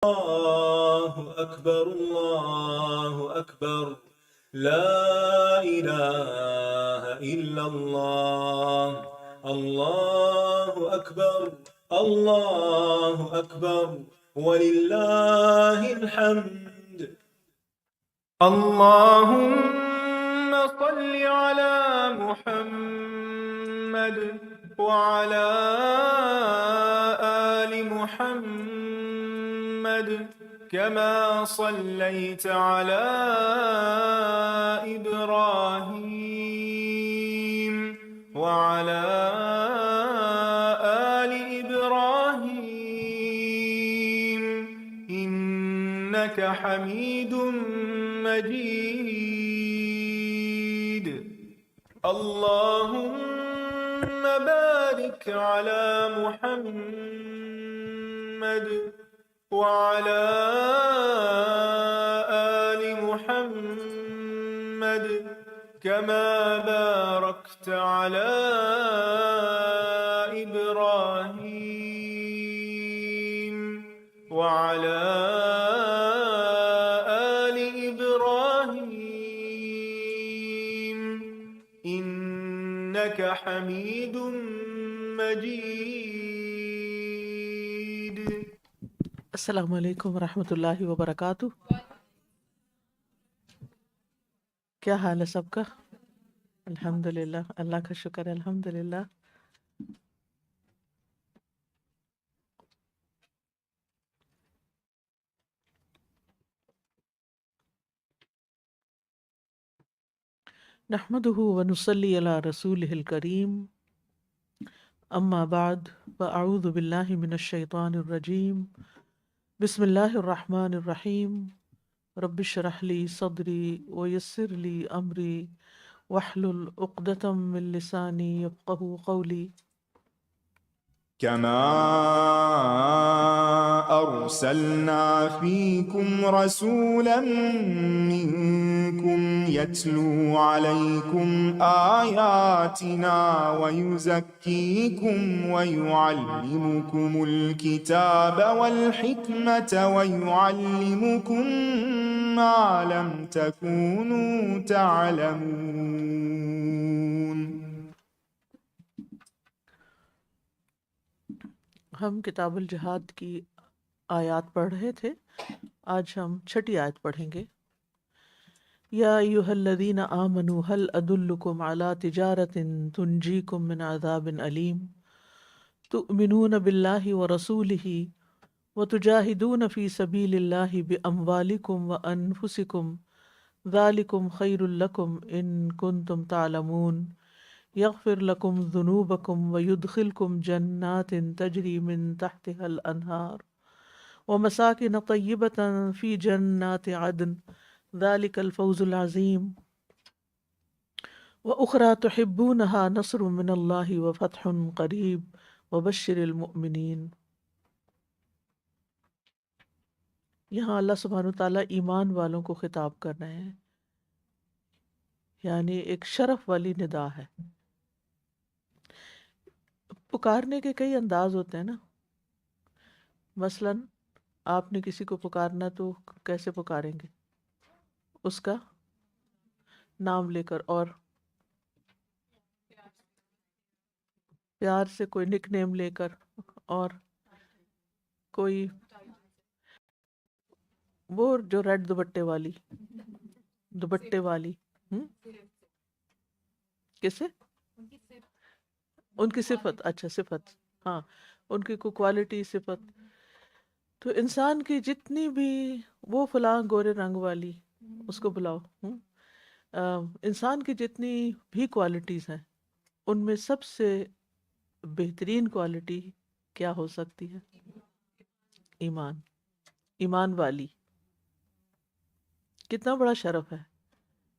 الله أكبر الله أكبر لا إله إلا الله الله أكبر الله أكبر ولله الحمد. اللهم صل على محمد وعلى آل محمد كما صليت على إبراهيم وعلى آل إبراهيم إنك حميد مجيد. اللهم بارك على محمد وعلى آل محمد كما باركت على إبراهيم وعلى آل إبراهيم إنك حميد مجيد. السلام علیکم ورحمۃ اللہ وبرکاتہ. کیا حال ہے سب کا؟ الحمد للہ، اللہ کا شکر ہے، الحمد للہ. نحمده ونصلی علی رسولہ الکریم، اما بعد فاعوذ باللہ من الشیطان الرجیم. بسم اللہ الرحمن الرحیم. رب اشرح لی صدری ویسر لی امری واحلل عقدۃ من لسانی یفقہوا قولی. كما أرسلنا فيكم رسولا منكم يتلو عليكم آياتنا ويزكيكم ويعلمكم الكتاب والحكمة ويعلمكم ما لم تكونوا تعلمون. ہم کتاب الجہاد کی آیات پڑھ رہے تھے. آج ہم 6 آیت پڑھیں گے. یا ایہا الذین آمنوا هل ادلکم علی تجارۃ تنجیکم من عذاب علیم تؤمنون باللہ ورسولہ وتجاہدون فی سبیل اللہ باموالکم وانفسکم ذالکم خیر لکم ان کنتم تعلمون یغفر لکم ذنوبکم ویدخلکم جنات تجری من تحتها الانہار ومساکن طیبۃ فی جنات عدن ذلک الفوز العظیم وأخرى تحبونها نصر من اللہ وفتح قریب وبشر المؤمنین. یہاں اللہ سبحانہ وتعالیٰ ایمان والوں کو خطاب کر رہے ہیں، یعنی ایک شرف والی ندا ہے. پکارنے کے کئی انداز ہوتے ہیں نا. مثلا آپ نے کسی کو پکارنا تو کیسے پکاریں گے؟ اس کا نام لے کر، اور پیار سے کوئی نک نیم لے کر، اور کوئی وہ جو ریڈ دوپٹے والی ہم؟ کسے؟ ان کی صفت، اچھا صفت، ہاں ان کی کوئی کوالٹی صفت. تو انسان کی جتنی بھی، وہ فلاں گورے رنگ والی، اس کو بلاؤ. انسان کی جتنی بھی کوالٹیز ہیں ان میں سب سے بہترین کوالٹی کیا ہو سکتی ہے؟ ایمان. ایمان والی. کتنا بڑا شرف ہے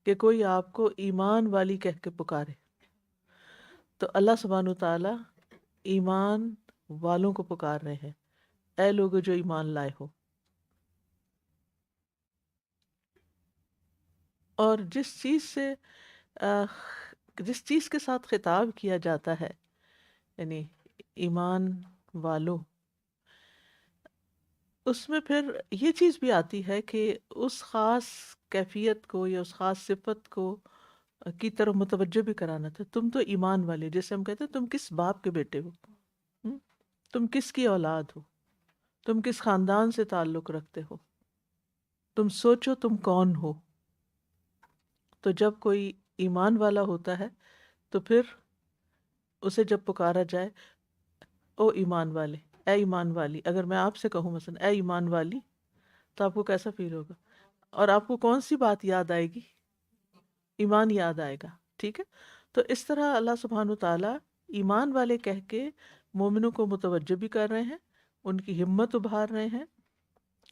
کہ کوئی آپ کو ایمان والی کہہ کے پکارے. تو اللہ سبحانہ تعالیٰ ایمان والوں کو پکار رہے ہیں، اے لوگو جو ایمان لائے ہو. اور جس چیز کے ساتھ خطاب کیا جاتا ہے، یعنی ایمان والو، اس میں پھر یہ چیز بھی آتی ہے کہ اس خاص کیفیت کو یا اس خاص صفت کو کی طرف متوجہ بھی کرانا تھا. تم تو ایمان والے، جیسے ہم کہتے ہیں تم کس باپ کے بیٹے ہو، ہم؟ تم کس کی اولاد ہو، تم کس خاندان سے تعلق رکھتے ہو، تم سوچو تم کون ہو. تو جب کوئی ایمان والا ہوتا ہے تو پھر اسے جب پکارا جائے، او ایمان والے، اے ایمان والی، اگر میں آپ سے کہوں مثلا اے ایمان والی، تو آپ کو کیسا فیل ہوگا؟ اور آپ کو کون سی بات یاد آئے گی؟ ایمان یاد آئے گا. ٹھیک ہے. تو اس طرح اللہ سبحانہ وتعالیٰ ایمان والے کہہ کے مومنوں کو متوجہ بھی کر رہے ہیں، ان کی ہمت ابھار رہے ہیں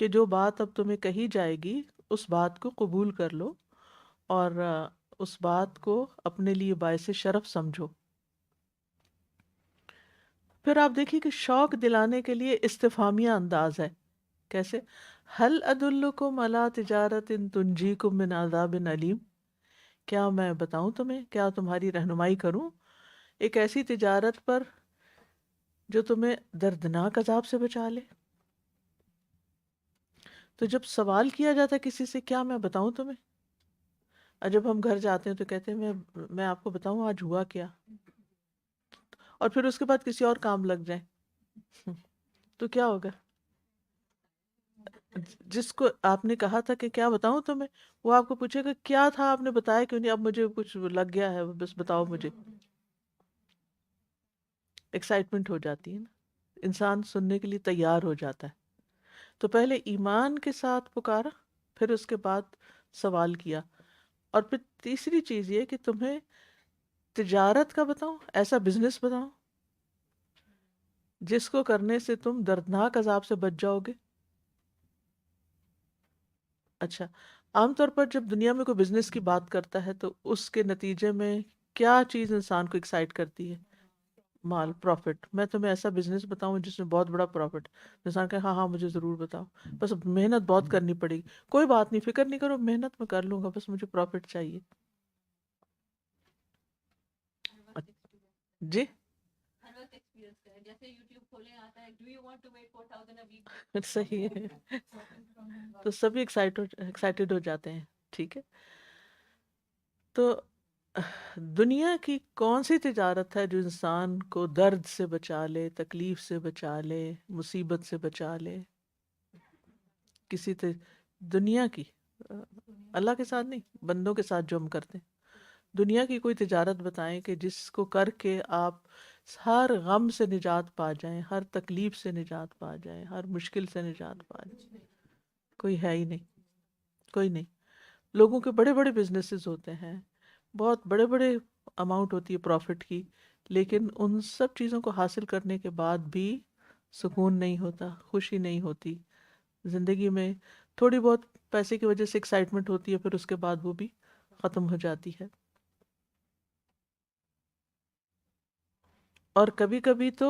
کہ جو بات اب تمہیں کہی جائے گی اس بات کو قبول کر لو، اور اس بات کو اپنے لیے باعث شرف سمجھو. پھر آپ دیکھیے کہ شوق دلانے کے لیے استفہامیہ انداز ہے. کیسے؟ حل ادلکم علی تجارت تنجیکم من عذاب علیم، کیا میں بتاؤں تمہیں، کیا تمہاری رہنمائی کروں ایک ایسی تجارت پر جو تمہیں دردناک عذاب سے بچا لے. تو جب سوال کیا جاتا ہے کسی سے کیا میں بتاؤں تمہیں، اور جب ہم گھر جاتے ہیں تو کہتے ہیں میں آپ کو بتاؤں آج ہوا کیا، اور پھر اس کے بعد کسی اور کام لگ جائیں تو کیا ہوگا؟ جس کو آپ نے کہا تھا کہ کیا بتاؤں تمہیں، وہ آپ کو پوچھے گا کیا تھا آپ نے بتایا کیوں نہیں، اب مجھے کچھ لگ گیا ہے بس بتاؤ مجھے. ایکسائٹمنٹ ہو جاتی ہے نا، انسان سننے کے لیے تیار ہو جاتا ہے. تو پہلے ایمان کے ساتھ پکارا، پھر اس کے بعد سوال کیا، اور پھر تیسری چیز یہ کہ تمہیں تجارت کا بتاؤں، ایسا بزنس بتاؤں جس کو کرنے سے تم دردناک عذاب سے بچ جاؤ گے. اچھا، عام طور پر جب دنیا میں کوئی بزنس کی بات کرتا ہے تو اس کے نتیجے میں کیا چیز انسان کو ایکسائٹ کرتی ہے؟ مال، پروفٹ. میں تمہیں ایسا بزنس بتاؤں جس میں بہت بڑا پروفٹ. انسان کہے ہاں ہاں مجھے ضرور بتاؤ، بس اب محنت بہت کرنی پڑے گی. کوئی بات نہیں، فکر نہیں کرو، محنت میں کر لوں گا، بس مجھے پروفٹ چاہیے. جی صحیح ہے. تو سبھی ایکسائٹیڈ ہو جاتے ہیں. ٹھیک ہے. تو دنیا کی کون سی تجارت ہے جو انسان کو درد سے بچا لے، تکلیف سے بچا لے، مصیبت سے بچا لے؟ دنیا کی، اللہ کے ساتھ نہیں، بندوں کے ساتھ جو ہم کرتے ہیں. دنیا کی کوئی تجارت بتائیں کہ جس کو کر کے آپ ہر غم سے نجات پا جائیں، ہر تکلیف سے نجات پا جائیں، ہر مشکل سے نجات پا جائیں. کوئی ہے ہی نہیں، کوئی نہیں. لوگوں کے بڑے بڑے بزنسز ہوتے ہیں، بہت بڑے بڑے اماؤنٹ ہوتی ہے پروفٹ کی، لیکن ان سب چیزوں کو حاصل کرنے کے بعد بھی سکون نہیں ہوتا، خوشی نہیں ہوتی زندگی میں. تھوڑی بہت پیسے کی وجہ سے ایکسائٹمنٹ ہوتی ہے، پھر اس کے بعد وہ بھی ختم ہو جاتی ہے. اور کبھی کبھی تو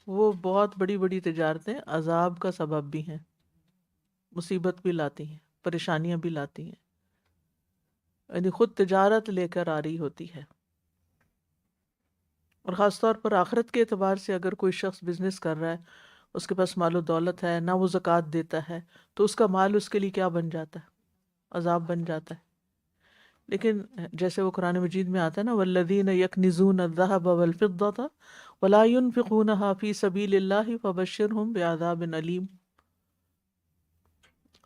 وہ بہت بڑی بڑی تجارتیں عذاب کا سبب بھی ہیں، مصیبت بھی لاتی ہیں، پریشانیاں بھی لاتی ہیں، یعنی خود تجارت لے کر آ رہی ہوتی ہے. اور خاص طور پر آخرت کے اعتبار سے اگر کوئی شخص بزنس کر رہا ہے، اس کے پاس مال و دولت ہے، نہ وہ زکوٰۃ دیتا ہے، تو اس کا مال اس کے لیے کیا بن جاتا ہے؟ عذاب بن جاتا ہے. لیکن جیسے وہ قرآن مجید میں آتا ہے نا، والذین یکنزون الذہب والفضة ولا ينفقونها فی سبیل اللہ فبشرہم بعذاب علیم.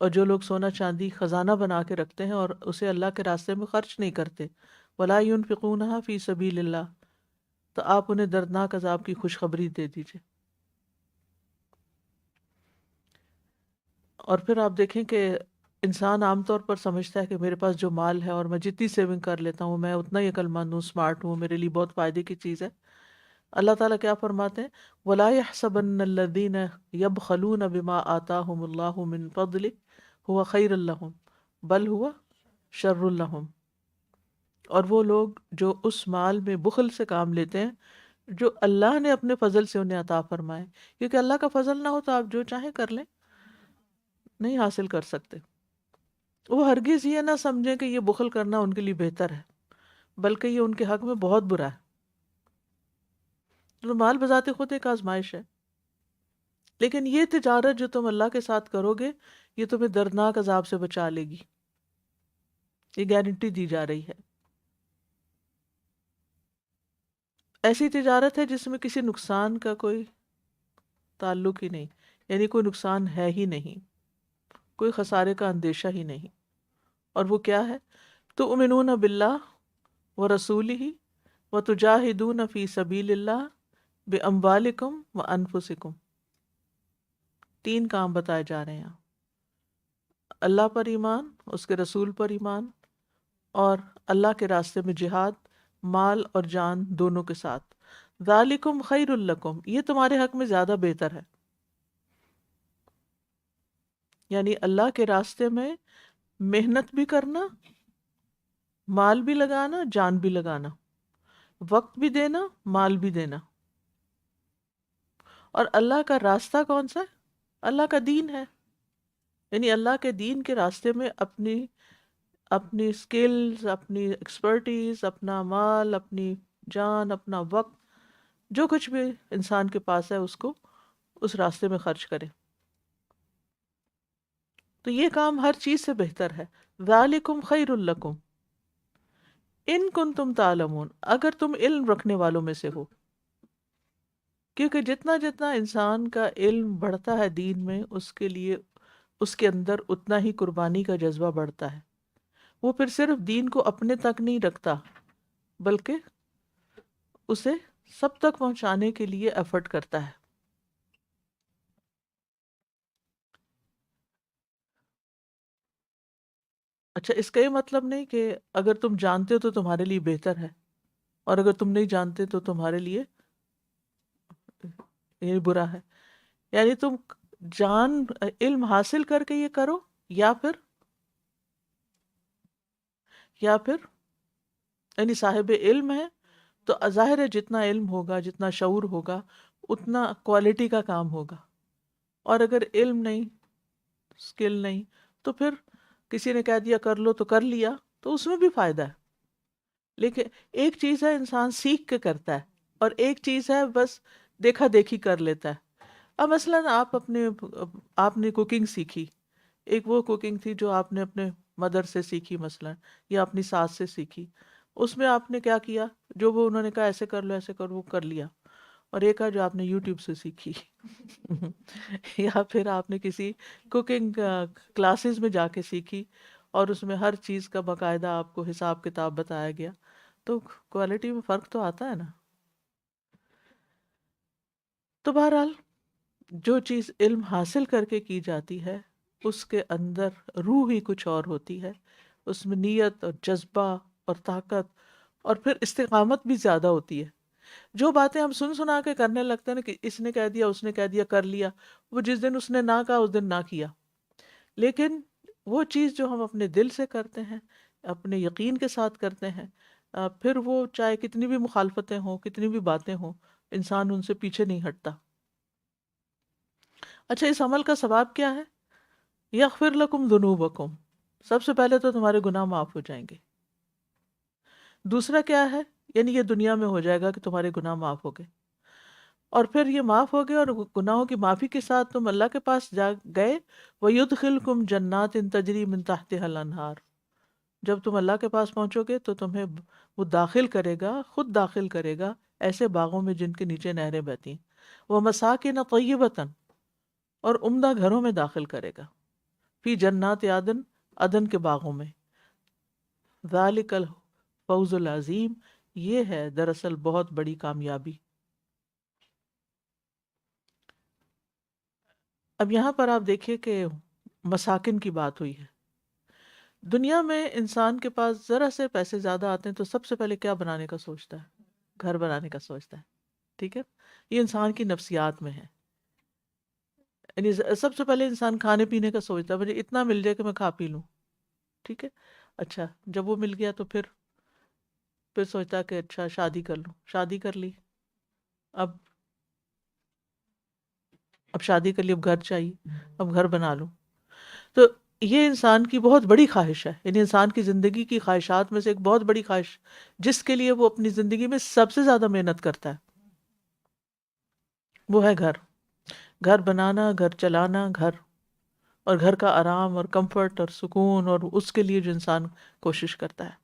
اور جو لوگ سونا چاندی خزانہ بنا کے رکھتے ہیں اور اسے اللہ کے راستے میں خرچ نہیں کرتے، ولا ينفقونها فی سبیل اللہ، تو آپ انہیں دردناک عذاب کی خوشخبری دے دیجئے. اور پھر آپ دیکھیں کہ انسان عام طور پر سمجھتا ہے کہ میرے پاس جو مال ہے اور میں جتنی سیونگ کر لیتا ہوں، میں اتنا ہی عقل مند ہوں، اسمارٹ ہوں، میرے لیے بہت فائدے کی چیز ہے. اللہ تعالیٰ کیا فرماتے ہیں؟ وَلَا يَحْسَبَنَّ الَّذِينَ يَبْخَلُونَ بِمَا آتَاهُمُ اللَّهُ مِن فَضْلِهِ هُوَ خَيْرٌ لَّهُمْ بَلْ هُوَ شَرٌّ لَّهُمْ. اور وہ لوگ جو اس مال میں بخل سے کام لیتے ہیں جو اللہ نے اپنے فضل سے انہیں عطا فرمائے، کیونکہ اللہ کا فضل نہ ہو تو آپ جو چاہیں کر لیں، نہیں حاصل کر سکتے. وہ ہرگز یہ نہ سمجھیں کہ یہ بخل کرنا ان کے لیے بہتر ہے، بلکہ یہ ان کے حق میں بہت برا ہے. تو مال بذات خود ایک آزمائش ہے. لیکن یہ تجارت جو تم اللہ کے ساتھ کرو گے یہ تمہیں دردناک عذاب سے بچا لے گی، یہ گارنٹی دی جا رہی ہے۔ ایسی تجارت ہے جس میں کسی نقصان کا کوئی تعلق ہی نہیں، یعنی کوئی نقصان ہے ہی نہیں، کوئی خسارے کا اندیشہ ہی نہیں۔ اور وہ کیا ہے؟ تؤمنون باللہ ورسولہ وتجاہدون فی سبیل اللہ باموالکم وانفسکم۔ تین کام بتائے جا رہے ہیں، اللہ پر ایمان، اس کے رسول پر ایمان، اور اللہ کے راستے میں جہاد، مال اور جان دونوں کے ساتھ۔ ذالکم خیر لکم، یہ تمہارے حق میں زیادہ بہتر ہے۔ یعنی اللہ کے راستے میں محنت بھی کرنا، مال بھی لگانا، جان بھی لگانا، وقت بھی دینا، مال بھی دینا۔ اور اللہ کا راستہ کون سا ہے؟ اللہ کا دین ہے، یعنی اللہ کے دین کے راستے میں اپنی سکلز، اپنی ایکسپرٹیز، اپنا مال، اپنی جان، اپنا وقت، جو کچھ بھی انسان کے پاس ہے اس کو اس راستے میں خرچ کرے۔ تو یہ کام ہر چیز سے بہتر ہے۔ ذالکم خیر لکم ان کنتم تعلمون، اگر تم علم رکھنے والوں میں سے ہو، کیونکہ جتنا جتنا انسان کا علم بڑھتا ہے دین میں، اس کے لیے اس کے اندر اتنا ہی قربانی کا جذبہ بڑھتا ہے۔ وہ پھر صرف دین کو اپنے تک نہیں رکھتا بلکہ اسے سب تک پہنچانے کے لیے ایفرٹ کرتا ہے۔ اچھا، اس کا یہ مطلب نہیں کہ اگر تم جانتے ہو تو تمہارے لیے بہتر ہے، اور اگر تم نہیں جانتے تو تمہارے لیے یہ برا ہے۔ یعنی تم علم حاصل کر کے یہ کرو، یا پھر یعنی صاحب علم ہے تو ظاہر ہے جتنا علم ہوگا، جتنا شعور ہوگا، اتنا کوالٹی کا کام ہوگا۔ اور اگر علم نہیں، اسکل نہیں، تو پھر کسی نے کہہ دیا کر لو تو کر لیا، تو اس میں بھی فائدہ ہے۔ لیکن ایک چیز ہے انسان سیکھ کے کرتا ہے، اور ایک چیز ہے بس دیکھا دیکھی کر لیتا ہے۔ اب مثلاً آپ نے کوکنگ سیکھی، ایک وہ کوکنگ تھی جو آپ نے اپنے مدر سے سیکھی مثلاً، یا اپنی ساس سے سیکھی، اس میں آپ نے کیا کیا، جو وہ انہوں نے کہا ایسے کر لو ایسے کرو، وہ کر لیا۔ اور ایک ہے جو آپ نے یوٹیوب سے سیکھی یا پھر آپ نے کسی کوکنگ کلاسز میں جا کے سیکھی، اور اس میں ہر چیز کا باقاعدہ آپ کو حساب کتاب بتایا گیا، تو کوالٹی میں فرق تو آتا ہے نا۔ تو بہرحال جو چیز علم حاصل کر کے کی جاتی ہے اس کے اندر روح ہی کچھ اور ہوتی ہے، اس میں نیت اور جذبہ اور طاقت اور پھر استقامت بھی زیادہ ہوتی ہے۔ جو باتیں ہم سنا کے کرنے لگتے ہیں نا، کہ اس نے کہہ دیا اس نے کہہ دیا کر لیا، وہ جس دن اس نے نہ کہا اس دن نہ کیا۔ لیکن وہ چیز جو ہم اپنے دل سے کرتے ہیں، اپنے یقین کے ساتھ کرتے ہیں، پھر وہ چاہے کتنی بھی مخالفتیں ہوں، کتنی بھی باتیں ہوں، انسان ان سے پیچھے نہیں ہٹتا۔ اچھا، اس عمل کا ثواب کیا ہے؟ یغفر لکم ذنوبکم، سب سے پہلے تو تمہارے گناہ معاف ہو جائیں گے۔ دوسرا کیا ہے؟ یعنی یہ دنیا میں ہو جائے گا کہ تمہارے گناہ معاف ہو گئے، اور پھر یہ معاف ہو گئے اور گناہوں کی معافی کے ساتھ تم اللہ کے پاس جا گئے، وَيُدْخِلْكُمْ جَنَّاتٍ تَجْرِي مِن تَحْتِهَا الْأَنْهَارُ، جب تم اللہ کے پاس پہنچو گے تو تمہیں وہ داخل کرے گا، خود داخل کرے گا ایسے باغوں میں جن کے نیچے نہریں بہتی ہیں، وَمَسَاكِنَ طَيِّبَةً، اور عمدہ گھروں میں داخل کرے گا، فی جنات عدن، عدن کے باغوں میں۔ ذالک الفوز العظیم، یہ ہے دراصل بہت بڑی کامیابی۔ اب یہاں پر آپ دیکھیے کہ مساکن کی بات ہوئی ہے۔ دنیا میں انسان کے پاس ذرا سے پیسے زیادہ آتے ہیں تو سب سے پہلے کیا بنانے کا سوچتا ہے؟ گھر بنانے کا سوچتا ہے، ٹھیک ہے؟ یہ انسان کی نفسیات میں ہے۔ یعنی سب سے پہلے انسان کھانے پینے کا سوچتا ہے، مجھے اتنا مل جائے کہ میں کھا پی لوں، ٹھیک ہے؟ اچھا، جب وہ مل گیا تو پھر سوچتا کہ اچھا شادی کر لوں، شادی کر لی، اب شادی کر لی، اب گھر چاہیے، اب گھر بنا لوں۔ تو یہ انسان کی بہت بڑی خواہش ہے، یعنی انسان کی زندگی کی خواہشات میں سے ایک بہت بڑی خواہش جس کے لیے وہ اپنی زندگی میں سب سے زیادہ محنت کرتا ہے، وہ ہے گھر۔ گھر بنانا، گھر چلانا، گھر اور گھر کا آرام اور کمفرٹ اور سکون، اور اس کے لیے جو انسان کوشش کرتا ہے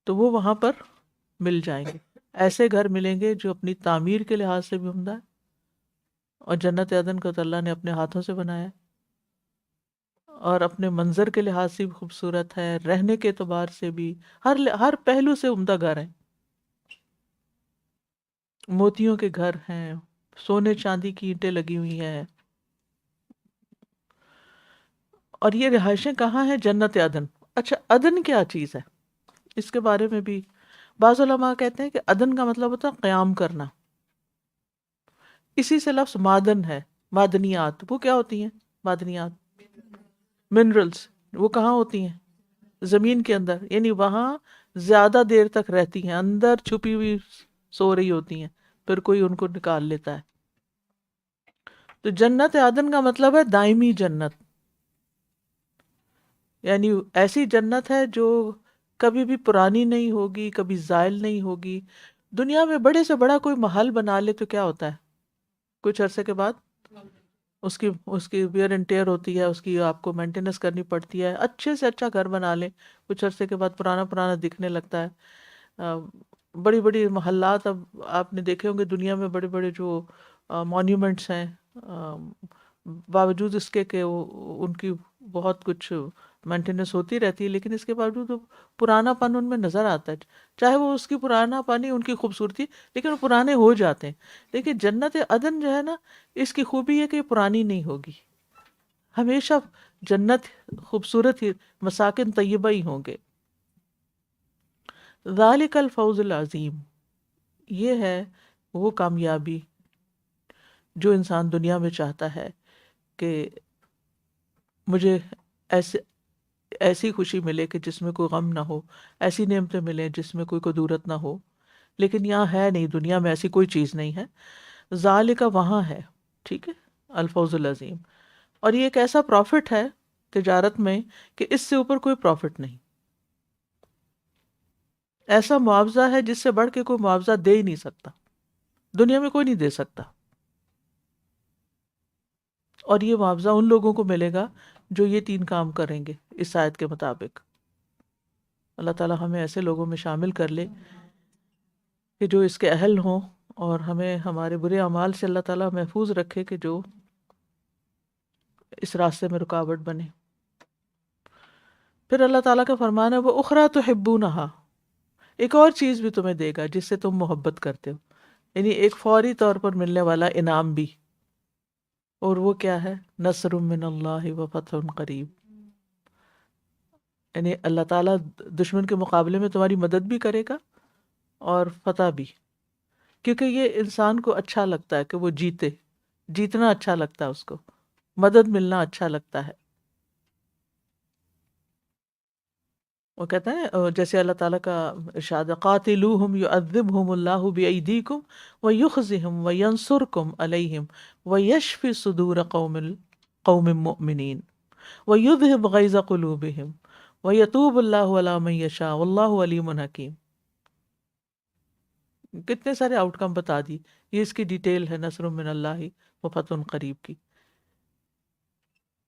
تو وہ وہاں پر مل جائیں گے۔ ایسے گھر ملیں گے جو اپنی تعمیر کے لحاظ سے بھی عمدہ ہے، اور جنت عدن کو تو اللہ نے اپنے ہاتھوں سے بنایا ہے، اور اپنے منظر کے لحاظ سے بھی خوبصورت ہے، رہنے کے اعتبار سے بھی ہر پہلو سے عمدہ گھر ہیں۔ موتیوں کے گھر ہیں، سونے چاندی کی اینٹیں لگی ہوئی ہیں، اور یہ رہائشیں کہاں ہیں؟ جنت عدن۔ اچھا، عدن کیا چیز ہے؟ اس کے بارے میں بھی بعض علماء کہتے ہیں کہ عدن کا مطلب ہوتا ہے قیام کرنا۔ اسی سے لفظ معدن ہے، معدنیات، وہ کیا ہوتی ہیں؟ معدنیات، منرلز، وہ کہاں ہوتی ہیں؟ زمین کے اندر، یعنی وہاں زیادہ دیر تک رہتی ہیں، اندر چھپی ہوئی سو رہی ہوتی ہیں، پھر کوئی ان کو نکال لیتا ہے۔ تو جنت عدن کا مطلب ہے دائمی جنت، یعنی ایسی جنت ہے جو کبھی بھی پرانی نہیں ہوگی، کبھی زائل نہیں ہوگی۔ دنیا میں بڑے سے بڑا کوئی محل بنا لے تو کیا ہوتا ہے؟ کچھ عرصے کے بعد اس کی ویئر اینڈ ٹیئر ہوتی ہے، اس کی آپ کو مینٹیننس کرنی پڑتی ہے۔ اچھے سے اچھا گھر بنا لیں، کچھ عرصے کے بعد پرانا پرانا دکھنے لگتا ہے۔ بڑی بڑی محلات اب آپ نے دیکھے ہوں گے دنیا میں، بڑے بڑے جو مونیومنٹس ہیں، باوجود اس کے کہ ان کی بہت کچھ مینٹیننس ہوتی رہتی ہے، لیکن اس کے باوجود وہ پرانا پن ان میں نظر آتا ہے، چاہے وہ اس کی پرانا پانی ان کی خوبصورتی، لیکن وہ پرانے ہو جاتے ہیں۔ لیکن جنت عدن جو ہے نا، اس کی خوبی ہے کہ یہ پرانی نہیں ہوگی، ہمیشہ جنت خوبصورت ہی، مساکن طیبہ ہی ہوں گے۔ ذالک الفوز العظیم، یہ ہے وہ کامیابی جو انسان دنیا میں چاہتا ہے کہ مجھے ایسی خوشی ملے کہ جس میں کوئی غم نہ ہو، ایسی نعمتیں ملیں جس میں کوئی کدورت نہ ہو، لیکن یہاں ہے نہیں، دنیا میں ایسی کوئی چیز نہیں ہے۔ ذالک وہاں ہے، ٹھیک ہے، الفوز العظیم، اور یہ ایک ایسا پروفٹ ہے تجارت میں کہ اس سے اوپر کوئی پروفٹ نہیں، ایسا معاوضہ ہے جس سے بڑھ کے کوئی معاوضہ دے ہی نہیں سکتا، دنیا میں کوئی نہیں دے سکتا۔ اور یہ معاوضہ ان لوگوں کو ملے گا جو یہ 3 کام کریں گے اس آیت کے مطابق۔ اللہ تعالی ہمیں ایسے لوگوں میں شامل کر لے کہ جو اس کے اہل ہوں، اور ہمیں ہمارے برے اعمال سے اللہ تعالیٰ محفوظ رکھے کہ جو اس راستے میں رکاوٹ بنے۔ پھر اللہ تعالیٰ کا فرمان ہے وہ اخرى تحبونہا، ایک اور چیز بھی تمہیں دے گا جس سے تم محبت کرتے ہو، یعنی ایک فوری طور پر ملنے والا انعام بھی، اور وہ کیا ہے؟ نصر من اللہ و فتح قریب، یعنی اللہ تعالیٰ دشمن کے مقابلے میں تمہاری مدد بھی کرے گا اور فتح بھی، کیونکہ یہ انسان کو اچھا لگتا ہے کہ وہ جیتنا اچھا لگتا ہے، اس کو مدد ملنا اچھا لگتا ہے۔ وہ کہتے ہیں جیسے اللہ تعالیٰ کا ارشاد ہے قاتلوہم یعذبہم اللہ بایدیکم ویخزہم وینصرکم علیہم ویشفی صدور قوم مؤمنین ویذہب غیظ قلوبہم ویتوب اللہ علی من یشاء واللہ علیم حکیم۔ کتنے سارے آؤٹ کم بتا دی، یہ اس کی ڈیٹیل ہے نصر من اللہ و فتح قریب کی،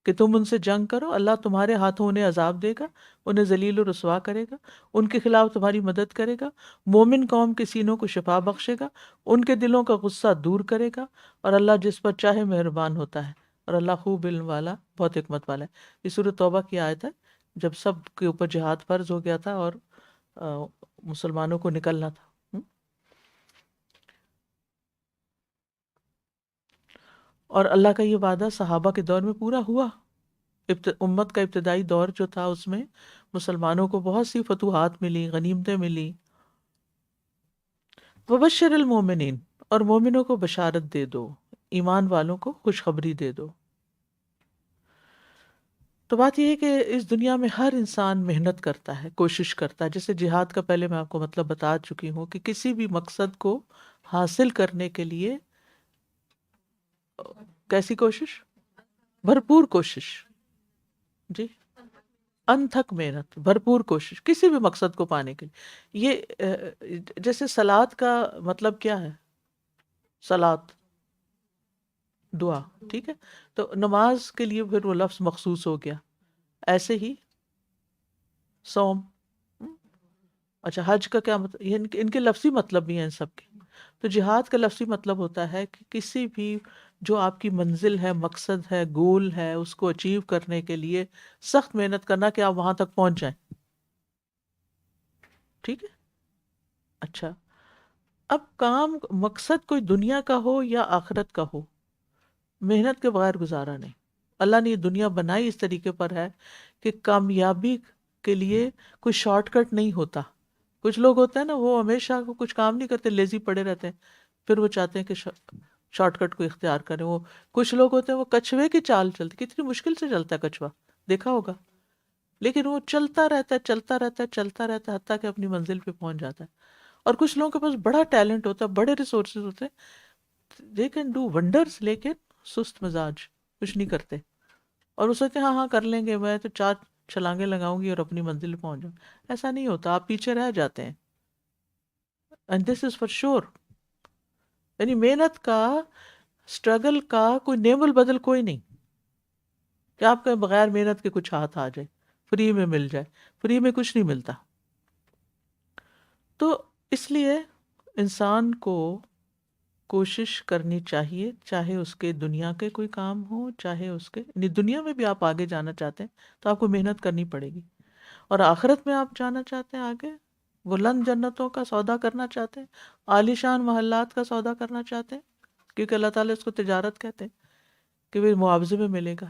کہ تم ان سے جنگ کرو، اللہ تمہارے ہاتھوں انہیں عذاب دے گا، انہیں ذلیل و رسوا کرے گا، ان کے خلاف تمہاری مدد کرے گا، مومن قوم کے سینوں کو شفا بخشے گا، ان کے دلوں کا غصہ دور کرے گا، اور اللہ جس پر چاہے مہربان ہوتا ہے، اور اللہ خوب علم والا، بہت حکمت والا ہے۔ یہ سورۃ توبہ کی آیت ہے، جب سب کے اوپر جہاد فرض ہو گیا تھا اور مسلمانوں کو نکلنا تھا۔ اور اللہ کا یہ وعدہ صحابہ کے دور میں پورا ہوا۔ امت کا ابتدائی دور جو تھا اس میں مسلمانوں کو بہت سی فتوحات ملی، غنیمتیں ملی۔ وبشر المومنین، اور مومنوں کو بشارت دے دو، ایمان والوں کو خوشخبری دے دو۔ تو بات یہ ہے کہ اس دنیا میں ہر انسان محنت کرتا ہے، کوشش کرتا ہے، جیسے جہاد کا پہلے میں آپ کو مطلب بتا چکی ہوں کہ کسی بھی مقصد کو حاصل کرنے کے لیے کیسی کوشش؟ بھرپور کوشش، جی، انتھک محنت، بھرپور کوشش کسی بھی مقصد کو پانے کے لیے۔ یہ جیسے صلات کا مطلب کیا ہے؟ صلات دعا، ٹھیک ہے. تو نماز کے لیے پھر وہ لفظ مخصوص ہو گیا. ایسے ہی صوم. اچھا حج کا کیا مطلب؟ یہ ان کے لفظی مطلب بھی ہیں ان سب کے. تو جہاد کا لفظی مطلب ہوتا ہے کہ کسی بھی جو آپ کی منزل ہے، مقصد ہے، گول ہے، اس کو اچیو کرنے کے لیے سخت محنت کرنا کہ آپ وہاں تک پہنچ جائیں. ٹھیک ہے. اچھا اب کام مقصد کوئی دنیا کا ہو یا آخرت کا ہو، محنت کے بغیر گزارا نہیں. اللہ نے یہ دنیا بنائی اس طریقے پر ہے کہ کامیابی کے لیے کوئی شارٹ کٹ نہیں ہوتا. کچھ لوگ ہوتے ہیں نا، وہ ہمیشہ کچھ کام نہیں کرتے، لیزی پڑے رہتے ہیں، پھر وہ چاہتے ہیں کہ شارٹ کٹ کو اختیار کریں. وہ کچھ لوگ ہوتے ہیں وہ کچھوے کی چال چلتے، کتنی مشکل سے چلتا ہے کچھوا، دیکھا ہوگا، لیکن وہ چلتا رہتا ہے چلتا رہتا ہے چلتا رہتا ہے حتیٰ کہ اپنی منزل پہ پہنچ جاتا ہے. اور کچھ لوگوں کے پاس بڑا ٹیلنٹ ہوتا ہے، بڑے ریسورسز ہوتے ہیں، دے کین ڈو ونڈرز، لیکن سست مزاج، کچھ نہیں کرتے. اور وہ سوچتے ہیں ہاں ہاں کر لیں گے، میں تو 4 چھلانگیں لگاؤں گی اور اپنی منزل پہ پہنچ جاؤں. ایسا نہیں ہوتا، آپ پیچھے رہ جاتے ہیں. And this is for sure. یعنی محنت کا، اسٹرگل کا کوئی نعم البدل کوئی نہیں کہ آپ کے بغیر محنت کے کچھ ہاتھ آ جائے، فری میں مل جائے. فری میں کچھ نہیں ملتا. تو اس لیے انسان کو کوشش کرنی چاہیے، چاہے اس کے دنیا کے کوئی کام ہو، چاہے اس کے یعنی دنیا میں بھی آپ آگے جانا چاہتے ہیں تو آپ کو محنت کرنی پڑے گی. اور آخرت میں آپ جانا چاہتے ہیں آگے، بلند جنتوں کا سودا کرنا چاہتے ہیں، عالیشان محلات کا سودا کرنا چاہتے ہیں، کیونکہ اللہ تعالیٰ اس کو تجارت کہتے ہیں کہ وہ معاوضے میں ملے گا.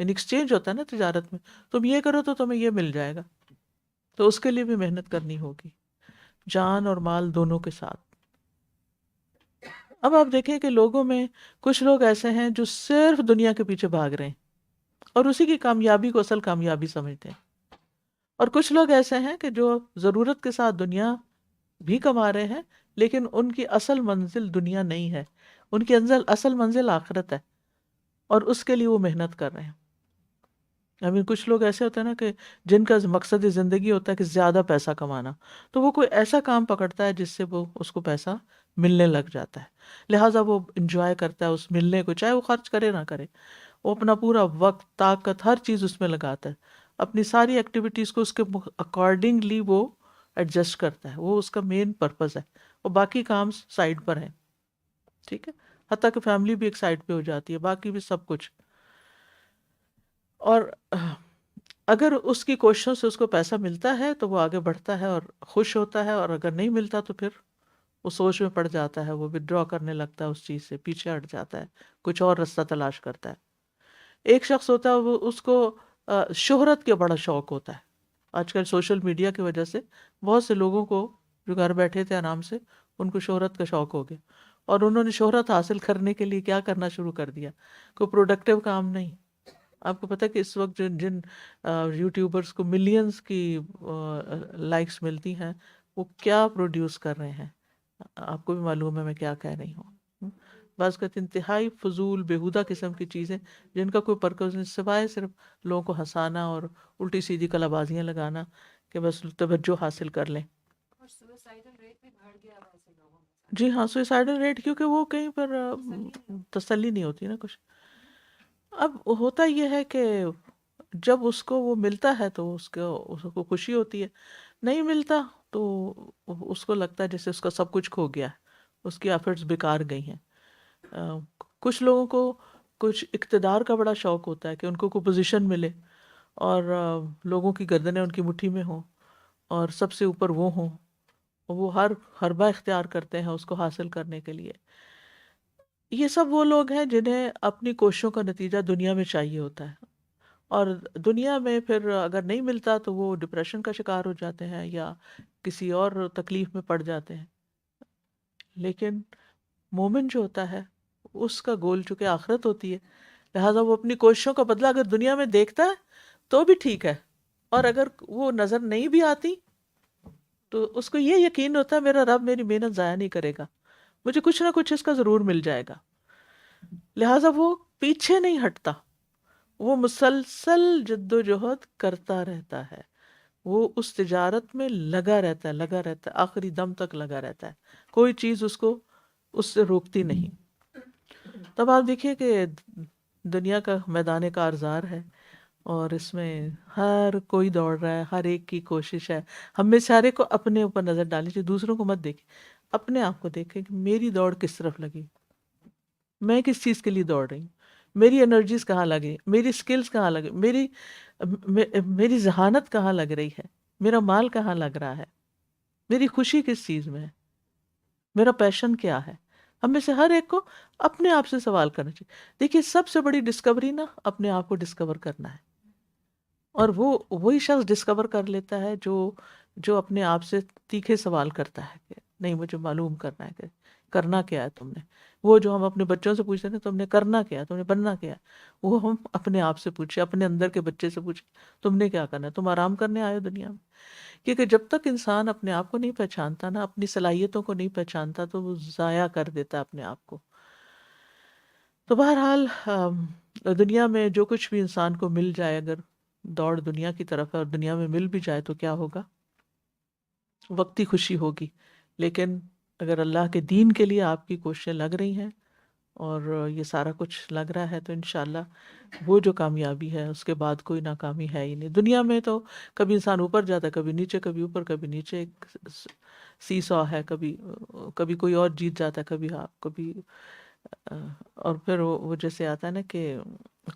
یعنی ایکسچینج ہوتا ہے نا تجارت میں، تم یہ کرو تو تمہیں یہ مل جائے گا. تو اس کے لیے بھی محنت کرنی ہوگی، جان اور مال دونوں کے ساتھ. اب آپ دیکھیں کہ لوگوں میں کچھ لوگ ایسے ہیں جو صرف دنیا کے پیچھے بھاگ رہے ہیں اور اسی کی کامیابی کو اصل کامیابی سمجھتے ہیں. اور کچھ لوگ ایسے ہیں کہ جو ضرورت کے ساتھ دنیا بھی کما رہے ہیں، لیکن ان کی اصل منزل دنیا نہیں ہے، ان کی اصل منزل آخرت ہے، اور اس کے لیے وہ محنت کر رہے ہیں. کچھ لوگ ایسے ہوتے ہیں نا کہ جن کا مقصد زندگی ہوتا ہے کہ زیادہ پیسہ کمانا، تو وہ کوئی ایسا کام پکڑتا ہے جس سے وہ اس کو پیسہ ملنے لگ جاتا ہے، لہٰذا وہ انجوائے کرتا ہے اس ملنے کو، چاہے وہ خرچ کرے نہ کرے. وہ اپنا پورا وقت، طاقت، ہر چیز اس میں لگاتا ہے، اپنی ساری ایکٹیویٹیز کو اس کے اکارڈنگلی وہ ایڈجسٹ کرتا ہے. وہ اس کا مین پرپز ہے، اور باقی کام سائڈ پر ہیں. ٹھیک ہے، حتیٰ کہ فیملی بھی ایک سائڈ پہ ہو جاتی ہے، باقی بھی سب کچھ. اور اگر اس کی کوششوں سے اس کو پیسہ ملتا ہے تو وہ آگے بڑھتا ہے اور خوش ہوتا ہے، اور اگر نہیں ملتا تو پھر وہ سوچ میں پڑ جاتا ہے، وہ ودڈرا کرنے لگتا ہے، اس چیز سے پیچھے ہٹ جاتا ہے، کچھ اور رستہ تلاش کرتا ہے. ایک شخص ہوتا ہے وہ اس کو شہرت کے بڑا شوق ہوتا ہے. آج کل سوشل میڈیا کی وجہ سے بہت سے لوگوں کو جو گھر بیٹھے تھے آرام سے، ان کو شہرت کا شوق ہو گیا، اور انہوں نے شہرت حاصل کرنے کے لیے کیا کرنا شروع کر دیا، کوئی پروڈکٹیو کام نہیں. آپ کو پتہ ہے کہ اس وقت جن یوٹیوبرز کو ملینز کی لائکس ملتی ہیں، وہ کیا پروڈیوس کر رہے ہیں، آپ کو بھی معلوم ہے میں کیا کہہ رہی ہوں. بعض کا انتہائی فضول بیہودہ قسم کی چیزیں جن کا کوئی پرپز نہیں، سوائے صرف لوگوں کو ہنسانا اور الٹی سیدھی کلا بازیاں لگانا کہ بس توجہ حاصل کر لیں. جی ہاں، سوئسائڈل ریٹ، کیونکہ وہ کہیں پر تسلی نہیں ہوتی نا کچھ. اب ہوتا یہ ہے کہ جب اس کو وہ ملتا ہے تو اس کو خوشی ہوتی ہے، نہیں ملتا تو اس کو لگتا ہے جیسے اس کا سب کچھ کھو گیا ہے، اس کی ایفرٹس بیکار گئی ہیں. کچھ لوگوں کو کچھ اقتدار کا بڑا شوق ہوتا ہے کہ ان کو کوئی پوزیشن ملے، اور لوگوں کی گردنیں ان کی مٹھی میں ہوں، اور سب سے اوپر وہ ہوں، وہ ہر حربہ اختیار کرتے ہیں اس کو حاصل کرنے کے لیے. یہ سب وہ لوگ ہیں جنہیں اپنی کوششوں کا نتیجہ دنیا میں چاہیے ہوتا ہے، اور دنیا میں پھر اگر نہیں ملتا تو وہ ڈپریشن کا شکار ہو جاتے ہیں یا کسی اور تکلیف میں پڑ جاتے ہیں. لیکن مومن جو ہوتا ہے اس کا گول چونکہ آخرت ہوتی ہے، لہٰذا وہ اپنی کوششوں کا بدلہ اگر دنیا میں دیکھتا ہے تو بھی ٹھیک ہے، اور اگر وہ نظر نہیں بھی آتی تو اس کو یہ یقین ہوتا ہے میرا رب میری محنت ضائع نہیں کرے گا، مجھے کچھ نہ کچھ اس کا ضرور مل جائے گا. لہٰذا وہ پیچھے نہیں ہٹتا، وہ مسلسل جد و جہد کرتا رہتا ہے، وہ اس تجارت میں لگا رہتا ہے، آخری دم تک لگا رہتا ہے، کوئی چیز اس کو اس سے روکتی نہیں. تب آپ دیکھیے کہ دنیا کا میدان کارزار ہے، اور اس میں ہر کوئی دوڑ رہا ہے، ہر ایک کی کوشش ہے. ہم میں سارے کو اپنے اوپر نظر ڈالنی چاہیے، دوسروں کو مت دیکھیں، اپنے آپ کو دیکھیں کہ میری دوڑ کس طرف لگی، میں کس چیز کے لیے دوڑ رہی ہوں، میری انرجیز کہاں لگی، میری سکلز کہاں لگی، میری ذہانت کہاں لگ رہی ہے، میرا مال کہاں لگ رہا ہے، میری خوشی کس چیز میں ہے، میرا پیشن کیا ہے. ہم میں سے ہر ایک کو اپنے آپ سے سوال کرنا چاہیے. دیکھیے سب سے بڑی ڈسکوری نا اپنے آپ کو ڈسکور کرنا ہے، اور وہی شخص ڈسکور کر لیتا ہے جو اپنے آپ سے تیکھے سوال کرتا ہے کہ نہیں مجھے معلوم کرنا ہے کہ کرنا کیا ہے تم نے. وہ جو ہم اپنے بچوں سے پوچھتے ہیں تم نے کرنا کیا ہے، تم نے بننا کیا ہے، وہ ہم اپنے آپ سے پوچھیں، اپنے اندر کے بچے سے پوچھیں تم نے کیا کرنا ہے، تم آرام کرنے آئے ہو دنیا میں. کیونکہ جب تک انسان اپنے آپ کو نہیں پہچانتا نا، اپنی صلاحیتوں کو نہیں پہچانتا، تو وہ ضائع کر دیتا ہے اپنے آپ کو. تو بہرحال دنیا میں جو کچھ بھی انسان کو مل جائے، اگر دوڑ دنیا کی طرف ہے اور دنیا میں مل بھی جائے تو کیا ہوگا؟ وقتی خوشی ہوگی. لیکن اگر اللہ کے دین کے لیے آپ کی کوششیں لگ رہی ہیں اور یہ سارا کچھ لگ رہا ہے، تو انشاءاللہ وہ جو کامیابی ہے اس کے بعد کوئی ناکامی ہے ہی نہیں. دنیا میں تو کبھی انسان اوپر جاتا ہے، کبھی نیچے، کبھی اوپر کبھی نیچے، ایک سی سو ہے، کبھی کوئی اور جیت جاتا ہے، کبھی آپ کبھی اور پھر وہ جیسے آتا ہے نا کہ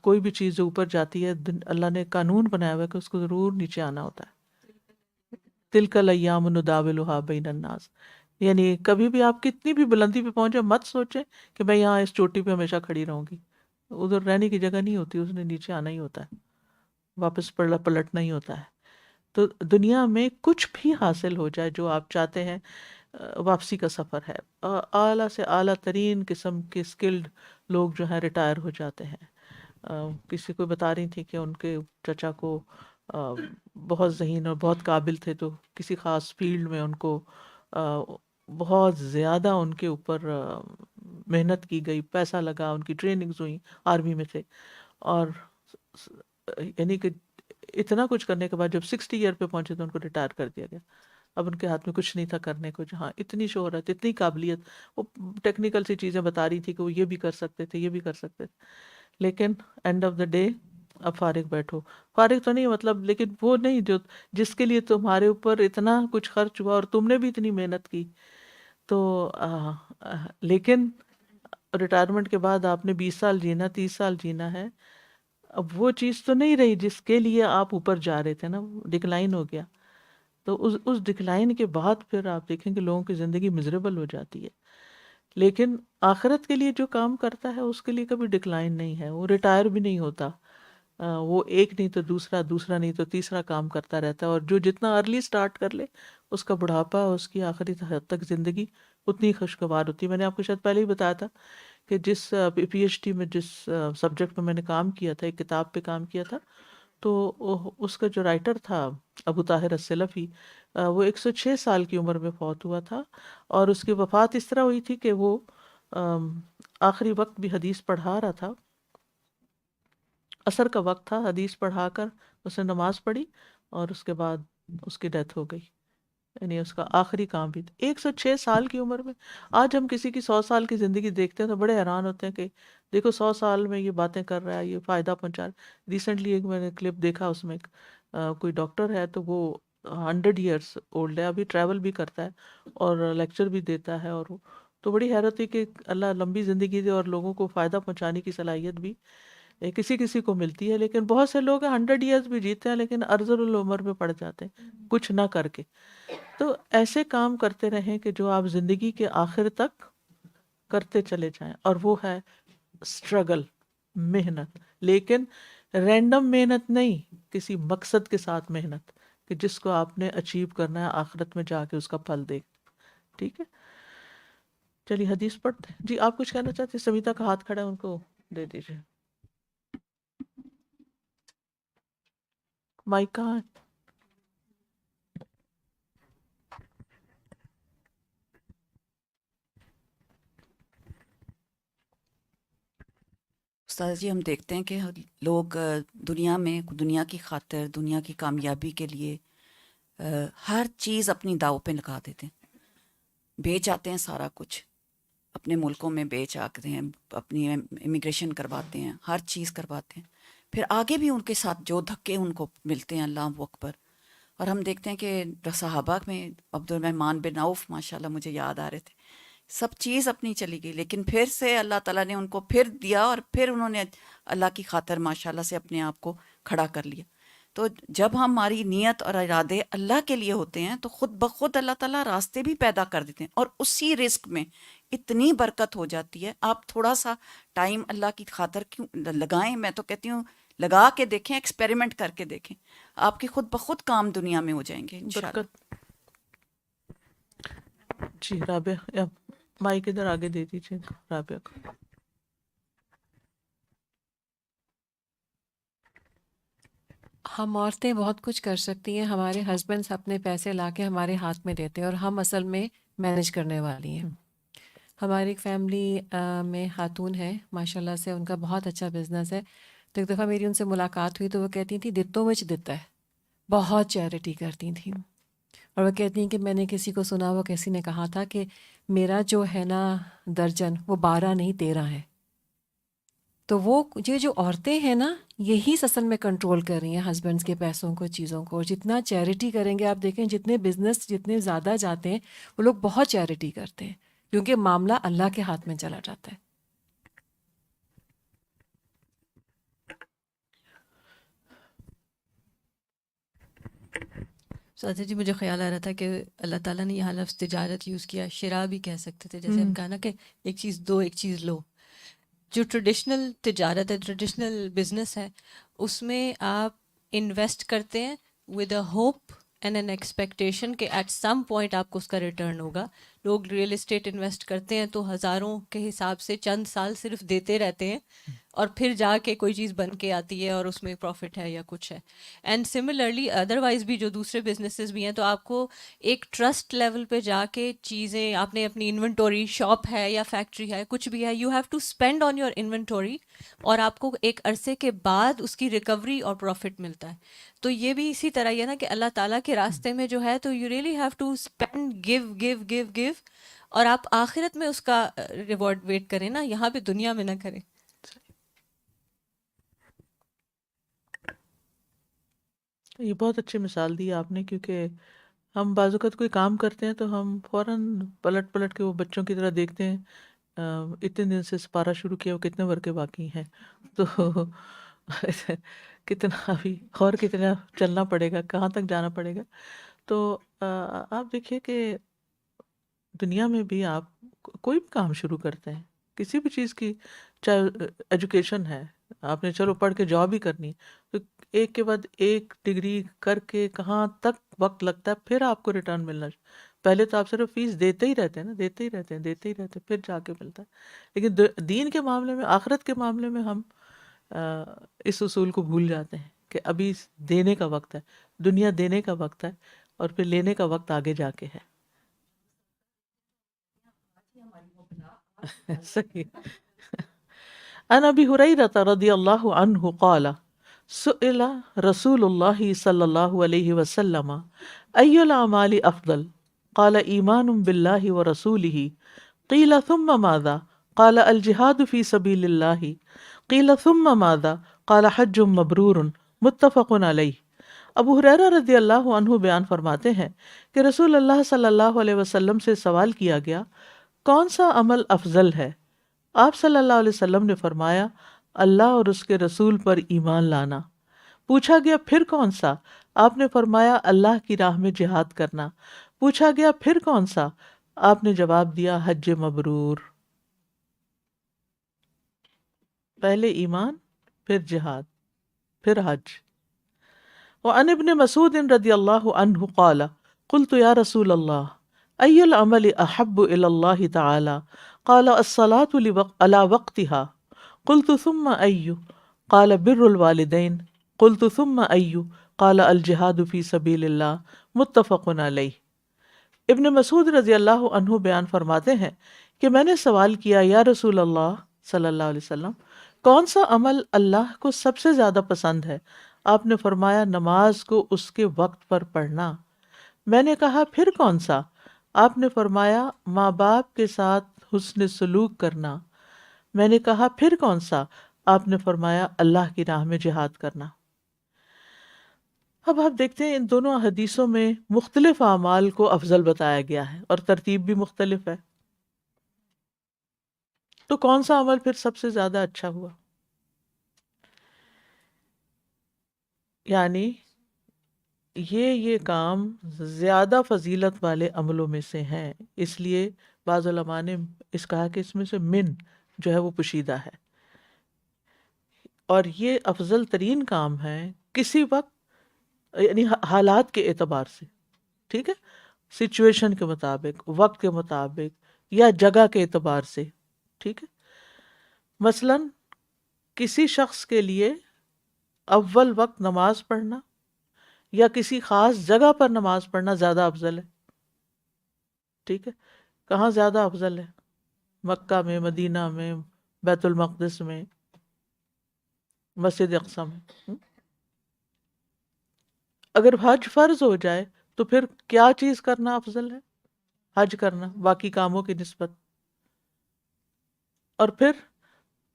کوئی بھی چیز جو اوپر جاتی ہے اللہ نے قانون بنایا ہوا ہے کہ اس کو ضرور نیچے آنا ہوتا ہے. تلک الایام نداولھا بین الناس، یعنی کبھی بھی آپ کتنی بھی بلندی پہ پہنچے مت سوچیں کہ میں یہاں اس چوٹی پہ ہمیشہ کھڑی رہوں گی. ادھر رہنے کی جگہ نہیں ہوتی، اس نے نیچے آنا ہی ہوتا ہے، واپس پلٹنا ہی ہوتا ہے. تو دنیا میں کچھ بھی حاصل ہو جائے جو آپ چاہتے ہیں، واپسی کا سفر ہے. اعلیٰ سے اعلیٰ ترین قسم کے اسکلڈ لوگ جو ہیں ریٹائر ہو جاتے ہیں. کسی کو بتا رہی تھی کہ ان کے چچا کو بہت ذہین اور بہت قابل تھے، تو کسی خاص فیلڈ میں ان کو بہت زیادہ ان کے اوپر محنت کی گئی، پیسہ لگا، ان کی ٹریننگز ہوئیں، آرمی میں تھے، اور یعنی کہ اتنا کچھ کرنے کے بعد جب 60 ایئر پہ پہنچے تو ان کو ریٹائر کر دیا گیا. اب ان کے ہاتھ میں کچھ نہیں تھا کرنے کو. جہاں اتنی شہرت، اتنی قابلیت، وہ ٹیکنیکل سی چیزیں بتا رہی تھی کہ وہ یہ بھی کر سکتے تھے، یہ بھی کر سکتے تھے، لیکن اینڈ آف دا ڈے اب فارغ بیٹھو. فارغ تو نہیں مطلب، لیکن وہ نہیں جو جس کے لیے تمہارے اوپر اتنا کچھ خرچ ہوا اور تم نے بھی اتنی محنت کی. تو لیکن ریٹائرمنٹ کے بعد آپ نے 20 سال جینا، 30 سال جینا ہے. اب وہ چیز تو نہیں رہی جس کے لیے آپ اوپر جا رہے تھے نا، ڈکلائن ہو گیا. تو اس ڈکلائن کے بعد پھر آپ دیکھیں کہ لوگوں کی زندگی مزریبل ہو جاتی ہے. لیکن آخرت کے لیے جو کام کرتا ہے اس کے لیے کبھی ڈکلائن نہیں ہے، وہ ریٹائر بھی نہیں ہوتا. وہ ایک نہیں تو دوسرا، دوسرا نہیں تو تیسرا کام کرتا رہتا ہے. اور جو جتنا ارلی سٹارٹ کر لے اس کا بڑھاپا، اس کی آخری حد تک زندگی اتنی خوشگوار ہوتی ہے. میں نے آپ کو شاید پہلے ہی بتایا تھا کہ جس پی ایچ ڈی میں جس سبجیکٹ میں نے کام کیا تھا، ایک کتاب پہ کام کیا تھا، تو اس کا جو رائٹر تھا ابو طاہر السلفی، وہ 106 سال کی عمر میں فوت ہوا تھا. اور اس کی وفات اس طرح ہوئی تھی کہ وہ آخری وقت بھی حدیث پڑھا رہا تھا، عصر کا وقت تھا، حدیث پڑھا کر اس نے نماز پڑھی اور اس کے بعد اس کی ڈیتھ ہو گئی. یعنی اس کا آخری کام بھی تھا 106 سال کی عمر میں. آج ہم کسی کی 100 سال کی زندگی دیکھتے ہیں تو بڑے حیران ہوتے ہیں کہ دیکھو 100 سال میں یہ باتیں کر رہا ہے، یہ فائدہ پہنچا رہا ہے. ریسنٹلی ایک میں نے کلپ دیکھا، اس میں کوئی ڈاکٹر ہے تو وہ 100 ایئرس اولڈ ہے، ابھی ٹریول بھی کرتا ہے اور لیکچر بھی دیتا ہے. اور تو بڑی حیرت ہوئی کہ اللہ لمبی زندگی دے اور لوگوں کو فائدہ پہنچانے کی صلاحیت بھی کسی کسی کو ملتی ہے. لیکن بہت سے لوگ 100 ایئرس بھی جیتے ہیں لیکن ارذل العمر میں پڑ جاتے ہیں کچھ نہ کر کے. تو ایسے کام کرتے رہیں کہ جو آپ زندگی کے آخر تک کرتے چلے جائیں، اور وہ ہے اسٹرگل، محنت. لیکن رینڈم محنت نہیں، کسی مقصد کے ساتھ محنت کہ جس کو آپ نے اچیو کرنا ہے آخرت میں جا کے اس کا پھل دیکھ. ٹھیک ہے، چلیے حدیث پڑھتے ہیں. جی آپ کچھ کہنا چاہتے ہیں؟ سمیتا کا ہاتھ کھڑا ہے، ان کو دے دیجیے مائک. کہاں ہے؟ استاد جی، ہم دیکھتے ہیں کہ لوگ دنیا میں دنیا کی خاطر، دنیا کی کامیابی کے لیے ہر چیز اپنی داؤ پہ لگا دیتے ہیں، بیچ آتے ہیں سارا کچھ. اپنے ملکوں میں بیچ آتے ہیں، اپنی امیگریشن کرواتے ہیں، ہر چیز کرواتے ہیں، پھر آگے بھی ان کے ساتھ جو دھکے ان کو ملتے ہیں، اللہ اکبر. اور ہم دیکھتے ہیں کہ صحابہ میں عبد الرحمن بن عوف ماشاءاللہ مجھے یاد آ رہے تھے، سب چیز اپنی چلی گئی، لیکن پھر سے اللہ تعالیٰ نے ان کو پھر دیا، اور پھر انہوں نے اللہ کی خاطر ماشاءاللہ سے اپنے آپ کو کھڑا کر لیا. تو جب ہماری نیت اور ارادے اللہ کے لیے ہوتے ہیں تو خود بخود اللہ تعالیٰ راستے بھی پیدا کر دیتے ہیں، اور اسی رزق میں اتنی برکت ہو جاتی ہے. آپ تھوڑا سا ٹائم اللہ کی خاطر کیوں لگائیں، میں تو کہتی ہوں لگا کے دیکھیں، ایکسپیریمنٹ کر کے دیکھیں، آپ کے خود بخود کام دنیا میں ہو جائیں گے انشاءاللہ. برکت. جی رابعہ، یا مائک ادھر آگے دے دیجیے رابعہ کو. ہم عورتیں بہت کچھ کر سکتی ہیں، ہمارے ہسبینڈس اپنے پیسے لا کے ہمارے ہاتھ میں دیتے ہیں اور ہم اصل میں مینیج کرنے والی ہیں. ہماری ایک فیملی میں خاتون ہے ماشاءاللہ سے، ان کا بہت اچھا بزنس ہے. تو ایک دفعہ میری ان سے ملاقات ہوئی تو وہ کہتی تھیں دتوں وچ دتا ہے، بہت چیریٹی کرتی تھیں. اور وہ کہتی ہیں کہ میں نے کسی کو سنا، وہ کسی نے کہا تھا کہ میرا جو ہے نا درجن وہ 12 نہیں 13 ہے. تو وہ یہ جو عورتیں ہیں نا یہی اصل میں کنٹرول کر رہی ہیں ہسبینڈس کے پیسوں کو، چیزوں کو. اور جتنا چیریٹی کریں گے، آپ دیکھیں جتنے بزنس جتنے زیادہ جاتے ہیں وہ لوگ بہت چیریٹی کرتے ہیں، کیونکہ معاملہ اللہ کے ہاتھ میں چلا جاتا ہے. سادہ جی، مجھے خیال آ رہا تھا کہ اللہ تعالیٰ نے یہاں لفظ تجارت یوز کیا، شراء بھی کہہ سکتے تھے، جیسے ہم کہا نا کہ ایک چیز دو ایک چیز لو. جو ٹریڈیشنل تجارت ہے، ٹریڈیشنل بزنس ہے، اس میں آپ انویسٹ کرتے ہیں with a hope and an expectation کہ ایٹ سم پوائنٹ آپ کو اس کا ریٹرن ہوگا. لوگ ریئل اسٹیٹ انویسٹ کرتے ہیں تو ہزاروں کے حساب سے چند سال صرف دیتے رہتے ہیں، اور پھر جا کے کوئی چیز بن کے آتی ہے اور اس میں پروفٹ ہے یا کچھ ہے. اینڈ سملرلی ادروائز بھی جو دوسرے بزنسز بھی ہیں، تو آپ کو ایک ٹرسٹ لیول پہ جا کے چیزیں، آپ نے اپنی انوینٹوری، شاپ ہے یا فیکٹری ہے، کچھ بھی ہے، you have to spend on your inventory, اور آپ کو ایک عرصے کے بعد اس کی ریکوری اور پروفٹ ملتا ہے. تو یہ بھی اسی طرح ہی ہے نا کہ اللہ تعالیٰ کے راستے میں جو ہے تو you really have to spend, give give give give, اور آپ آخرت میں اس کا ریوارڈ ویٹ کریں نا، یہاں پہ دنیا میں نہ کریں. یہ بہت اچھی مثال دی آپ نے، کیونکہ ہم بعض اوقات کوئی کام کرتے ہیں تو ہم فوراً پلٹ پلٹ کے وہ بچوں کی طرح دیکھتے ہیں اتنے دن سے سپارہ شروع کیا، وہ کتنے ورقے باقی ہیں، تو کتنا ابھی اور کتنا چلنا پڑے گا، کہاں تک جانا پڑے گا. تو آپ دیکھیے کہ دنیا میں بھی آپ کوئی بھی کام شروع کرتے ہیں، کسی بھی چیز کی، چاہے ایجوکیشن ہے، آپ نے چلو پڑھ کے جاب ہی کرنی ہے، تو ایک کے بعد ایک ڈگری کر کے کہاں تک وقت لگتا ہے پھر آپ کو ریٹرن ملنا. پہلے تو آپ صرف فیس دیتے ہی رہتے ہیں نا، دیتے ہی رہتے ہیں، دیتے ہی رہتے ہیں، پھر جا کے ملتا ہے. لیکن دین کے معاملے میں، آخرت کے معاملے میں ہم اس اصول کو بھول جاتے ہیں کہ ابھی دینے کا وقت ہے، دنیا دینے کا وقت ہے، اور پھر لینے کا وقت آگے جا کے ہے. صحیح. عن ابی ہریرہ رضی اللہ عنہ قال سئل رسول اللہ صلی اللہ علیہ وسلم ای الاعمال افضل قال ایمان باللہ ورسولہ قیل ثم ماذا قال الجہاد فی سبیل اللہ قیل ثم ماذا قال حج مبرور متفق علیہ. ابو ہریرہ رضی اللہ عنہ بیان فرماتے ہیں کہ رسول اللہ صلی اللہ علیہ وسلم سے سوال کیا گیا کون سا عمل افضل ہے؟ آپ صلی اللہ علیہ وسلم نے فرمایا اللہ اور اس کے رسول پر ایمان لانا. پوچھا گیا پھر کون سا؟ آپ نے فرمایا اللہ کی راہ میں جہاد کرنا. پوچھا گیا پھر کون سا؟ آپ نے جواب دیا حج مبرور. پہلے ایمان، پھر جہاد، پھر حج. وعن ابن مسعود رضی اللہ عنہ قال قلت یا رسول اللہ ای العمل احب الی اللہ تعالی قال الصلاة على وقتها قلت ثم ای قال بر الوالدین قلت ثم ای قال الجہاد فی سبیل اللہ متفق علیہ. ابن مسعود رضی اللہ عنہ بیان فرماتے ہیں کہ میں نے سوال کیا یا رسول اللہ صلی اللہ علیہ وسلم کون سا عمل اللہ کو سب سے زیادہ پسند ہے؟ آپ نے فرمایا نماز کو اس کے وقت پر پڑھنا. میں نے کہا پھر کون سا؟ آپ نے فرمایا ماں باپ کے ساتھ حسن سلوک کرنا۔ میں نے کہا پھر کون سا؟ آپ نے فرمایا اللہ کی راہ میں جہاد کرنا۔ اب آپ دیکھتے ہیں ان دونوں حدیثوں میں مختلف اعمال کو افضل بتایا گیا ہے اور ترتیب بھی مختلف ہے، تو کون سا عمل پھر سب سے زیادہ اچھا ہوا؟ یعنی یہ کام زیادہ فضیلت والے عملوں میں سے ہیں، اس لیے بعض علماء نے اس کہا کہ اس میں سے من جو ہے وہ پوشیدہ ہے، اور یہ افضل ترین کام ہے کسی وقت، یعنی حالات کے اعتبار سے، ٹھیک ہے، سچویشن کے مطابق، وقت کے مطابق یا جگہ کے اعتبار سے، ٹھیک ہے۔ مثلاً کسی شخص کے لیے اول وقت نماز پڑھنا یا کسی خاص جگہ پر نماز پڑھنا زیادہ افضل ہے، ٹھیک ہے۔ کہاں زیادہ افضل ہے؟ مکہ میں، مدینہ میں، بیت المقدس میں، مسجد اقصی میں۔ اگر حج فرض ہو جائے تو پھر کیا چیز کرنا افضل ہے؟ حج کرنا باقی کاموں کی نسبت۔ اور پھر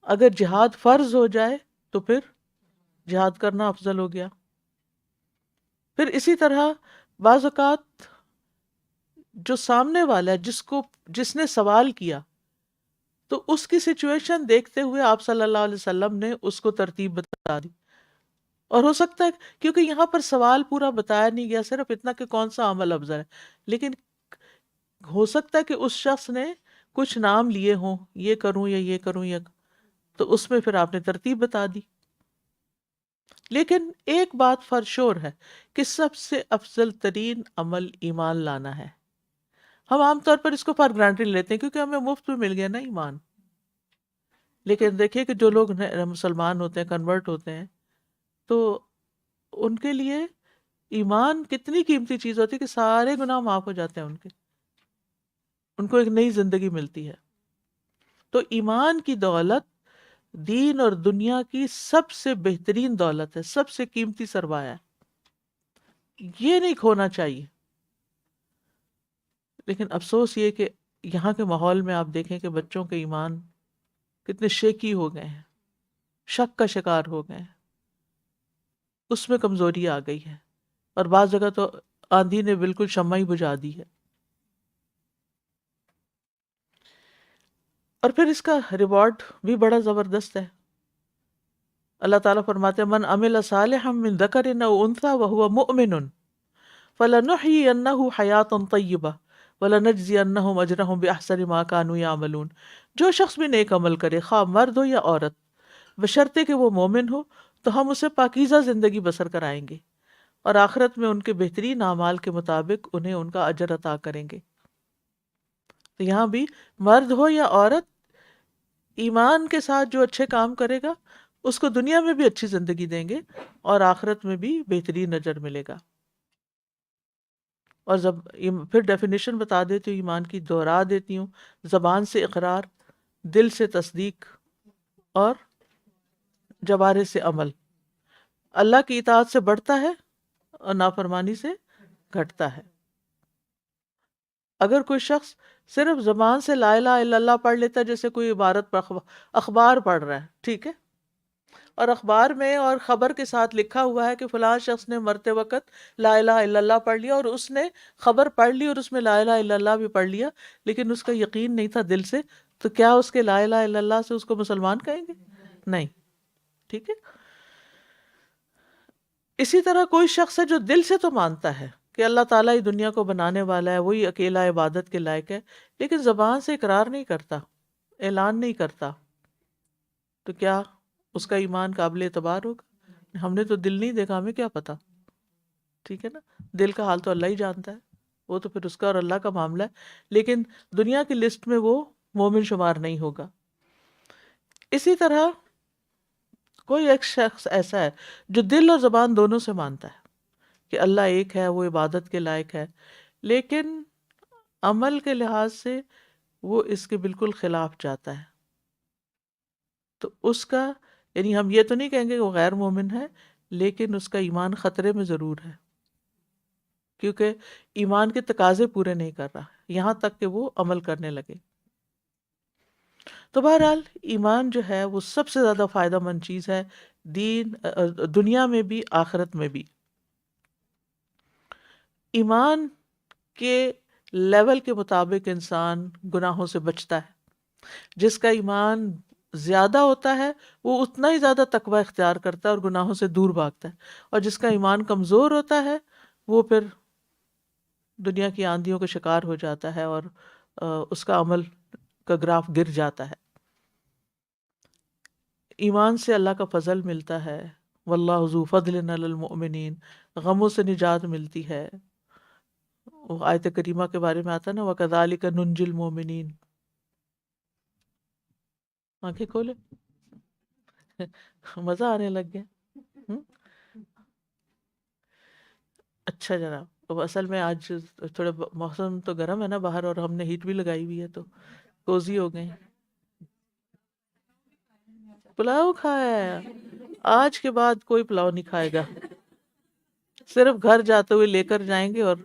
اگر جہاد فرض ہو جائے تو پھر جہاد کرنا افضل ہو گیا۔ پھر اسی طرح بعض اوقات جو سامنے والا ہے، جس نے سوال کیا، تو اس کی سچویشن دیکھتے ہوئے آپ صلی اللہ علیہ وسلم نے اس کو ترتیب بتا دی، اور ہو سکتا ہے کیونکہ یہاں پر سوال پورا بتایا نہیں گیا، صرف اتنا کہ کون سا عمل افضل ہے، لیکن ہو سکتا ہے کہ اس شخص نے کچھ نام لیے ہوں، یہ کروں یا یہ کروں یا، تو اس میں پھر آپ نے ترتیب بتا دی۔ لیکن ایک بات فار شور ہے کہ سب سے افضل ترین عمل ایمان لانا ہے۔ ہم عام طور پر اس کو فار گرانٹیڈ لیتے ہیں کیونکہ ہمیں مفت میں مل گیا نا ایمان، لیکن دیکھیے کہ جو لوگ مسلمان ہوتے ہیں، کنورٹ ہوتے ہیں، تو ان کے لیے ایمان کتنی قیمتی چیز ہوتی ہے کہ سارے گناہ معاف ہو جاتے ہیں ان کو ایک نئی زندگی ملتی ہے۔ تو ایمان کی دولت دین اور دنیا کی سب سے بہترین دولت ہے، سب سے قیمتی سرمایہ ہے، یہ نہیں کھونا چاہیے۔ لیکن افسوس یہ کہ یہاں کے ماحول میں آپ دیکھیں کہ بچوں کے ایمان کتنے شیکی ہو گئے ہیں، شک کا شکار ہو گئے ہیں، اس میں کمزوری آ گئی ہے، اور بعض جگہ تو آندھی نے بالکل شمع ہی بجھا دی ہے۔ اور پھر اس کا ریوارڈ بھی بڑا زبردست ہے۔ اللہ تعالیٰ فرماتے ہیں من عمل صالحا من ذکر او انثی وهو مؤمن فلنحیینہ حیاۃ طیبہ ولنجزینہم اجرہم باحسن ما کانوا یعملون۔ جو شخص بھی نیک عمل کرے، خواہ مرد ہو یا عورت، بشرطے کہ وہ مومن ہو، تو ہم اسے پاکیزہ زندگی بسر کرائیں گے، اور آخرت میں ان کے بہترین اعمال کے مطابق انہیں ان کا اجر عطا کریں گے۔ تو یہاں بھی مرد ہو یا عورت، ایمان کے ساتھ جو اچھے کام کرے گا اس کو دنیا میں بھی اچھی زندگی دیں گے اور آخرت میں بھی بہترین اجر ملے گا۔ اور جب پھر ڈیفینیشن بتا دیتی ہوں، ایمان کی دہرا دیتی ہوں، زبان سے اقرار، دل سے تصدیق، اور جوارح سے عمل۔ اللہ کی اطاعت سے بڑھتا ہے اور نافرمانی سے گھٹتا ہے۔ اگر کوئی شخص صرف زبان سے لا الہ الا اللہ پڑھ لیتا ہے، جیسے کوئی عبارت پر اخبار پڑھ رہا ہے، ٹھیک ہے، اور اخبار میں اور خبر کے ساتھ لکھا ہوا ہے کہ فلاں شخص نے مرتے وقت لا الہ الا اللہ پڑھ لیا، اور اس نے خبر پڑھ لی اور اس میں لا الہ الا اللہ بھی پڑھ لیا، لیکن اس کا یقین نہیں تھا دل سے، تو کیا اس کے لا الہ الا اللہ سے اس کو مسلمان کہیں گے؟ نہیں، ٹھیک ہے۔ اسی طرح کوئی شخص ہے جو دل سے تو مانتا ہے کہ اللہ تعالیٰ ہی دنیا کو بنانے والا ہے، وہی اکیلا عبادت کے لائق ہے، لیکن زبان سے اقرار نہیں کرتا، اعلان نہیں کرتا، تو کیا اس کا ایمان قابل اعتبار ہوگا؟ ہم نے تو دل نہیں دیکھا، ہمیں کیا پتا، ٹھیک ہے نا، دل کا حال تو اللہ ہی جانتا ہے، وہ تو پھر اس کا اور اللہ کا معاملہ ہے، لیکن دنیا کی لسٹ میں وہ مومن شمار نہیں ہوگا۔ اسی طرح کوئی ایک شخص ایسا ہے جو دل اور زبان دونوں سے مانتا ہے کہ اللہ ایک ہے، وہ عبادت کے لائق ہے، لیکن عمل کے لحاظ سے وہ اس کے بالکل خلاف جاتا ہے، تو اس کا، یعنی ہم یہ تو نہیں کہیں گے کہ وہ غیر مومن ہے، لیکن اس کا ایمان خطرے میں ضرور ہے، کیونکہ ایمان کے تقاضے پورے نہیں کر رہا یہاں تک کہ وہ عمل کرنے لگے۔ تو بہرحال ایمان جو ہے وہ سب سے زیادہ فائدہ مند چیز ہے، دنیا میں بھی آخرت میں بھی۔ ایمان کے لیول کے مطابق انسان گناہوں سے بچتا ہے۔ جس کا ایمان زیادہ ہوتا ہے وہ اتنا ہی زیادہ تقوی اختیار کرتا ہے اور گناہوں سے دور بھاگتا ہے، اور جس کا ایمان کمزور ہوتا ہے وہ پھر دنیا کی آندھیوں کا شکار ہو جاتا ہے اور اس کا عمل کا گراف گر جاتا ہے۔ ایمان سے اللہ کا فضل ملتا ہے، واللہ ذو فضل علی المؤمنین، غموں سے نجات ملتی ہے۔ وہ آیت کریمہ کے بارے میں آتا ہے نا، وَكَذَلِكَ نُنْجِي الْمُؤْمِنِينَ۔ آنکھیں کھولے، مزہ آنے لگ گیا۔ ہم؟ اچھا جناب، اب اصل میں آج تھوڑا موسم تو گرم ہے نا باہر، اور ہم نے ہیٹ بھی لگائی ہوئی ہے تو کوزی ہو گئے ہیں۔ پلاؤ کھایا ہے؟ آج کے بعد کوئی پلاؤ نہیں کھائے گا، صرف گھر جاتے ہوئے لے کر جائیں گے اور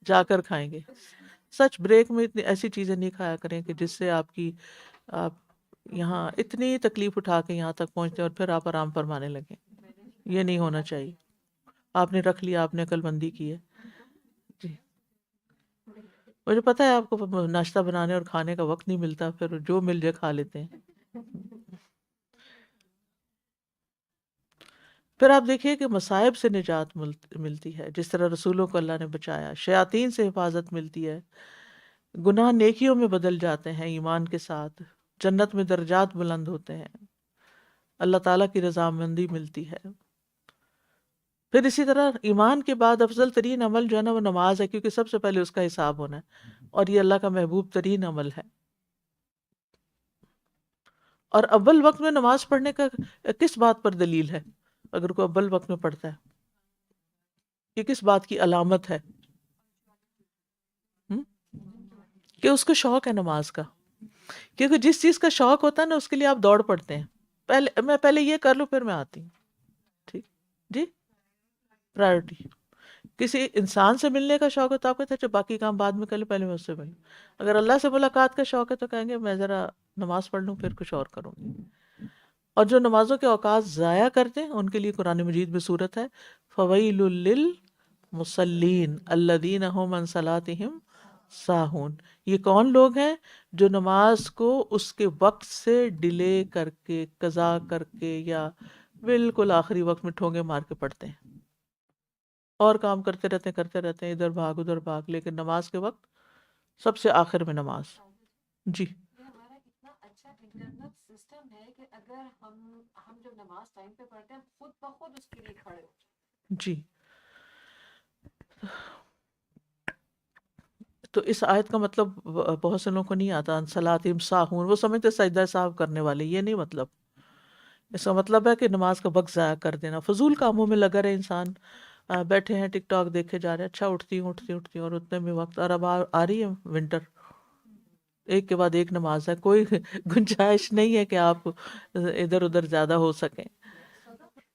جا کر کھائیں گے۔ سچ بریک میں اتنی ایسی چیزیں نہیں کھایا کریں کہ جس سے آپ یہاں اتنی تکلیف اٹھا کے یہاں تک پہنچتے ہیں اور پھر آپ آرام فرمانے لگیں۔ یہ نہیں ہونا چاہیے۔ آپ نے رکھ لیا، آپ نے عقل مندی کی ہے۔ جی، مجھے پتہ ہے آپ کو ناشتہ بنانے اور کھانے کا وقت نہیں ملتا، پھر جو مل جائے کھا لیتے ہیں۔ پھر آپ دیکھیے کہ مصائب سے نجات ملتی ہے، جس طرح رسولوں کو اللہ نے بچایا، شیاطین سے حفاظت ملتی ہے، گناہ نیکیوں میں بدل جاتے ہیں ایمان کے ساتھ، جنت میں درجات بلند ہوتے ہیں، اللہ تعالیٰ کی رضامندی ملتی ہے۔ پھر اسی طرح ایمان کے بعد افضل ترین عمل جو ہے نا وہ نماز ہے، کیونکہ سب سے پہلے اس کا حساب ہونا ہے، اور یہ اللہ کا محبوب ترین عمل ہے۔ اور اول وقت میں نماز پڑھنے کا کس بات پر دلیل ہے؟ اگر کوئی اول وقت میں پڑھتا ہے، یہ کس بات کی علامت ہے؟ ہم؟ کہ اس کو شوق ہے نماز کا، کیونکہ جس چیز کا شوق ہوتا ہے نا اس کے لیے آپ دوڑ پڑتے ہیں، میں پہلے یہ کر لوں پھر میں آتی ہوں۔ ٹھیک جی، پرائرٹی۔ کسی انسان سے ملنے کا شوق ہوتا ہے، آپ کہتے ہیں باقی کام بعد میں کر لیں، پہلے میں اس سے ملوں۔ اگر اللہ سے ملاقات کا شوق ہے تو کہیں گے میں ذرا نماز پڑھ لوں پھر کچھ اور کروں گی۔ اور جو نمازوں کے اوقات ضائع کرتے ہیں ان کے لیے قرآن مجید میں صورت ہے فویل للمصلین الذین هم عن صلاتهم ساہون۔ یہ کون لوگ ہیں؟ جو نماز کو اس کے وقت سے ڈیلے کر کے، قضا کر کے، یا بالکل آخری وقت میں ٹھونگے مار کے پڑھتے ہیں، اور کام کرتے رہتے ہیں، ادھر بھاگ ادھر بھاگ، لیکن نماز کے وقت سب سے آخر میں نماز۔ جی، یہ ہمارا اتنا اچھا انٹرنل سسٹم ہے کہ اگر ہم جب نماز ٹائم پہ پڑھتے ہیں خود بخود اس کے لیے کھڑے ہو۔ جی۔ تو اس آیت کا مطلب بہت سے لوگوں کو نہیں آتا، صلاتہم ساہون، وہ سمجھتے سجدہ سہو کرنے والے، یہ نہیں مطلب۔ اس کا مطلب ہے کہ نماز کا وقت ضائع کر دینا، فضول کاموں میں لگا رہے انسان، بیٹھے ہیں ٹک ٹاک دیکھے جا رہے ہیں، اچھا اٹھتی ہوں اور اتنے میں وقت، اور اب آ رہی ہے ونٹر، ایک کے بعد ایک نماز ہے، کوئی گنجائش نہیں ہے کہ آپ ادھر ادھر زیادہ ہو سکیں،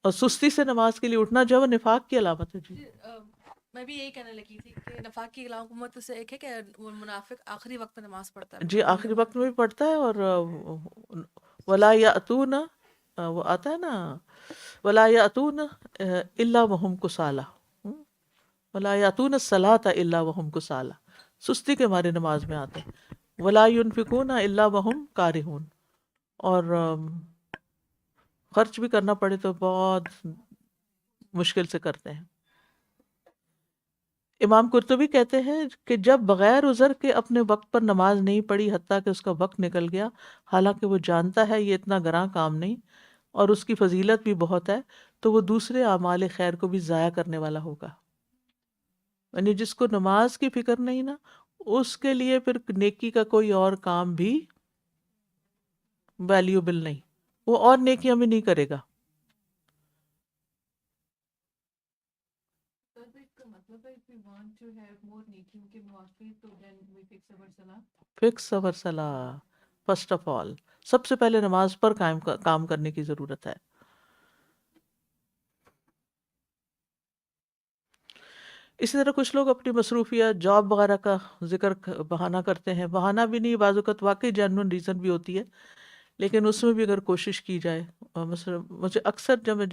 اور سستی سے نماز کے لیے اٹھنا جو ہے وہ نفاق کی علامت ہے۔ جی، میں بھی یہی کہنے لگی تھی کہ نفاق کی علامت سے ایک ہے کہ وہ منافق آخری وقت میں نماز پڑھتا ہے۔ جی، آخری وقت میں بھی پڑھتا ہے، اور ولا یاتون، وہ آتا ہے نا ولا یاتون الا وهم کسالى، ولا یاتون الصلاۃ الا وهم کسالى، سستی کے مارے نماز میں آتے ہیں، ولا ينفقون الا وهم کارہون، اور خرچ بھی کرنا پڑے تو بہت مشکل سے کرتے ہیں۔ امام قرطبی کہتے ہیں کہ جب بغیر عذر کے اپنے وقت پر نماز نہیں پڑھی حتیٰ کہ اس کا وقت نکل گیا، حالانکہ وہ جانتا ہے یہ اتنا گراں کام نہیں اور اس کی فضیلت بھی بہت ہے، تو وہ دوسرے اعمال خیر کو بھی ضائع کرنے والا ہوگا۔ یعنی جس کو نماز کی فکر نہیں نا، اس کے لیے پھر نیکی کا کوئی اور کام بھی ویلیوبل نہیں، وہ اور نیکیاں بھی نہیں کرے گا۔ فکس اور صلاح، فرسٹ آف آل، سب سے پہلے نماز پر کام کرنے کی ضرورت ہے۔ اسی طرح کچھ لوگ اپنی مصروفیات جاب وغیرہ کا ذکر بہانہ کرتے ہیں، بہانہ بھی نہیں، بعض اوقات واقعی جینوئن ریزن بھی ہوتی ہے، لیکن اس میں بھی اگر کوشش کی جائے، مثلا مجھے اکثر جب میں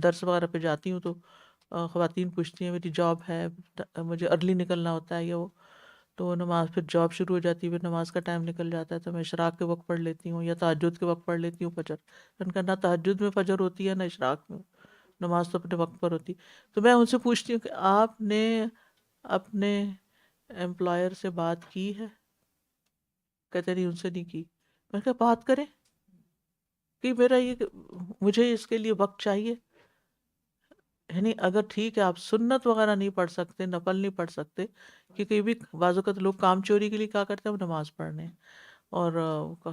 درس وغیرہ پہ جاتی ہوں تو خواتین پوچھتی ہیں میری جاب ہے، مجھے ارلی نکلنا ہوتا ہے، یا وہ تو وہ نماز، پھر جاب شروع ہو جاتی ہے، پھر نماز کا ٹائم نکل جاتا ہے، تو میں اشراق کے وقت پڑھ لیتی ہوں یا تہجد کے وقت پڑھ لیتی ہوں فجر. ان کا نہ تہجد میں فجر ہوتی ہے نہ اشراق میں، نماز تو اپنے وقت پر ہوتی. تو میں ان سے پوچھتی ہوں کہ آپ نے اپنے امپلائر سے بات کی ہے؟ کہتے نہیں ان سے نہیں کی. میں کہا بات کریں کہ میرا یہ، مجھے اس کے لیے وقت چاہیے. یعنی اگر ٹھیک ہے آپ سنت وغیرہ نہیں پڑھ سکتے، نفل نہیں پڑھ سکتے، کیونکہ یہ بھی بعض اوقات لوگ کام چوری کے لیے کیا کرتے ہیں، وہ نماز پڑھنے اور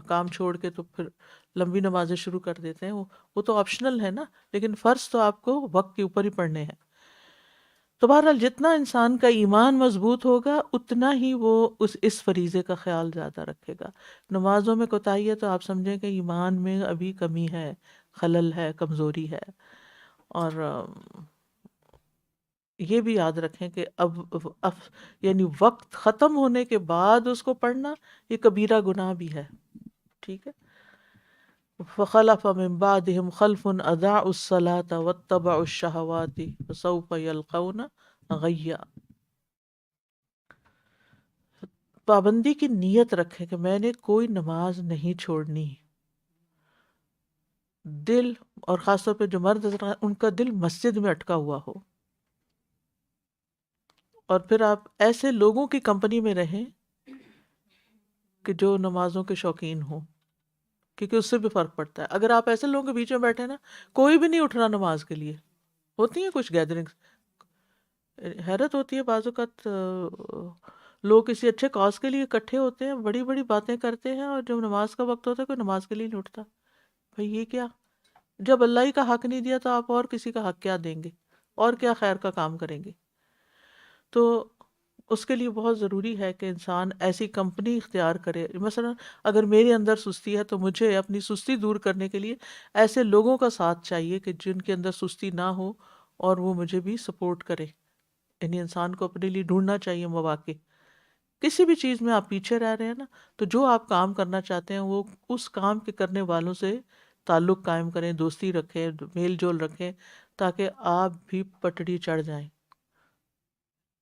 کام چھوڑ کے تو پھر لمبی نمازیں شروع کر دیتے ہیں. وہ تو آپشنل ہے نا، لیکن فرض تو آپ کو وقت کے اوپر ہی پڑھنے ہیں. تو بہرحال جتنا انسان کا ایمان مضبوط ہوگا اتنا ہی وہ اس فریضے کا خیال زیادہ رکھے گا. نمازوں میں کوتاہی ہے تو آپ سمجھیں کہ ایمان میں ابھی کمی ہے، خلل ہے، کمزوری ہے. اور یہ بھی یاد رکھیں کہ اب یعنی وقت ختم ہونے کے بعد اس کو پڑھنا یہ کبیرہ گناہ بھی ہے. ٹھیک ہے. فخلف من بعدهم خلف اضاعوا الصلاة واتبعوا الشهوات فسوف يلقون غیا. پابندی کی نیت رکھیں کہ میں نے کوئی نماز نہیں چھوڑنی. دل، اور خاص طور پہ جو مرد ان کا دل مسجد میں اٹکا ہوا ہو، اور پھر آپ ایسے لوگوں کی کمپنی میں رہیں کہ جو نمازوں کے شوقین ہوں، کیونکہ اس سے بھی فرق پڑتا ہے. اگر آپ ایسے لوگوں کے بیچ میں بیٹھے نا، کوئی بھی نہیں اٹھ رہا نماز کے لیے. ہوتی ہیں کچھ گیدرنگز، حیرت ہوتی ہے بعض اوقات لوگ کسی اچھے کاز کے لیے اکٹھے ہوتے ہیں، بڑی بڑی باتیں کرتے ہیں، اور جب نماز کا وقت ہوتا ہے کوئی نماز کے لیے نہیں اٹھتا. بھئی یہ کیا؟ جب اللہ ہی کا حق نہیں دیا تو آپ اور کسی کا حق کیا دیں گے، اور کیا خیر کا کام کریں گے؟ تو اس کے لیے بہت ضروری ہے کہ انسان ایسی کمپنی اختیار کرے. مثلا اگر میرے اندر سستی ہے تو مجھے اپنی سستی دور کرنے کے لیے ایسے لوگوں کا ساتھ چاہیے کہ جن کے اندر سستی نہ ہو اور وہ مجھے بھی سپورٹ کرے. یعنی انسان کو اپنے لیے ڈھونڈنا چاہیے مواقع. کسی بھی چیز میں آپ پیچھے رہ رہے ہیں نا، تو جو آپ کام کرنا چاہتے ہیں وہ اس کام کے کرنے والوں سے تعلق قائم کریں، دوستی رکھیں، میل جول رکھیں، تاکہ آپ بھی پٹڑی چڑھ جائیں.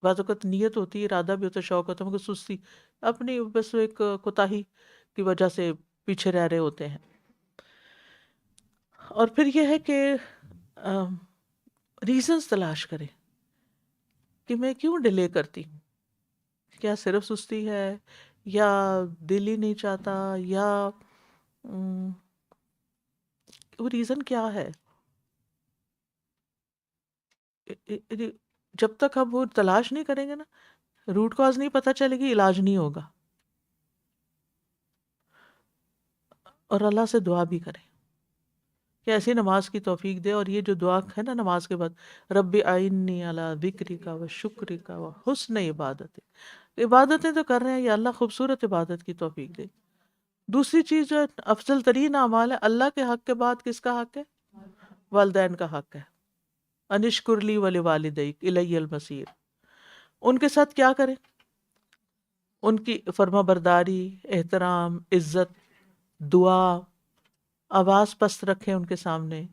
بعض اوقات نیت ہوتی ہے، ارادہ بھی ہوتا ہے، شوق ہوتا ہے، مگر سستی اپنی بس ایک کوتاہی کی وجہ سے پیچھے رہ رہے ہوتے ہیں. اور پھر یہ ہے کہ ریزنز تلاش کریں کہ میں کیوں ڈیلے کرتی ہوں. کیا صرف سستی ہے، یا دل ہی نہیں چاہتا، یا وہ ریزن کیا ہے؟ جب تک ہم وہ تلاش نہیں کریں گے نا، روٹ کاز نہیں پتہ چلے گی، علاج نہیں ہوگا. اور اللہ سے دعا بھی کریں کہ ایسی نماز کی توفیق دے. اور یہ جو دعا ہے نا نماز کے بعد، رب اعنی علی ذکرک و شکرک و حسن عبادت، عبادتیں تو کر رہے ہیں، یا اللہ خوبصورت عبادت کی توفیق دے. دوسری چیز جو افضل ترین اعمال ہے، اللہ کے حق کے بعد کس کا حق ہے؟ والدین کا حق ہے. انشکر لی ولوالدیک الی المصیر. ان کے ساتھ کیا کریں؟ ان کی فرما برداری، احترام، عزت، دعا، آواز پست رکھیں ان کے سامنے،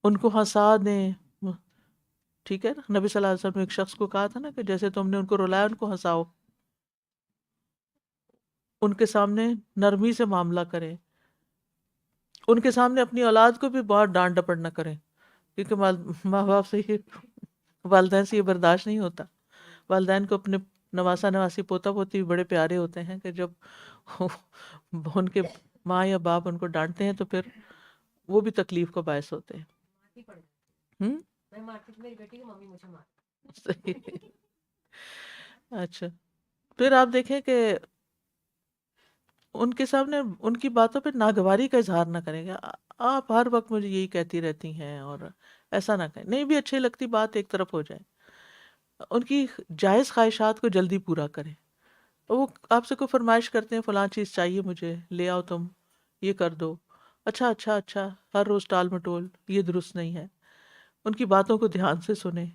ان کو ہنسا دیں. ٹھیک ہے نا، نبی صلی اللہ علیہ وسلم نے ایک شخص کو کہا تھا نا کہ جیسے تم نے ان کو رلایا ان کو ہنساؤ. ان کے سامنے نرمی سے معاملہ کریں. ان کے سامنے اپنی اولاد کو بھی بہت ڈانٹ ڈپٹ نہ کریں، کیونکہ ماں باپ سے یہ، والدین سے یہ برداشت نہیں ہوتا. والدین کو اپنے نواسا نواسی پوتا پوتی بھی بڑے پیارے ہوتے ہیں کہ جب ان کے ماں یا باپ ان کو ڈانٹتے ہیں تو پھر وہ بھی تکلیف کا باعث ہوتے ہیں. اچھا، پھر آپ دیکھیں کہ ان کے سامنے ان کی باتوں پہ ناگواری کا اظہار نہ کریں گے. آپ ہر وقت مجھے یہی کہتی رہتی ہیں، اور ایسا نہ کہیں. نہیں بھی اچھی لگتی بات ایک طرف ہو جائے. ان کی جائز خواہشات کو جلدی پورا کریں. وہ آپ سے کوئی فرمائش کرتے ہیں فلاں چیز چاہیے مجھے، لے آؤ، تم یہ کر دو. اچھا اچھا اچھا، ہر روز ٹال مٹول، یہ درست نہیں ہے. ان کی باتوں کو دھیان سے سنیں.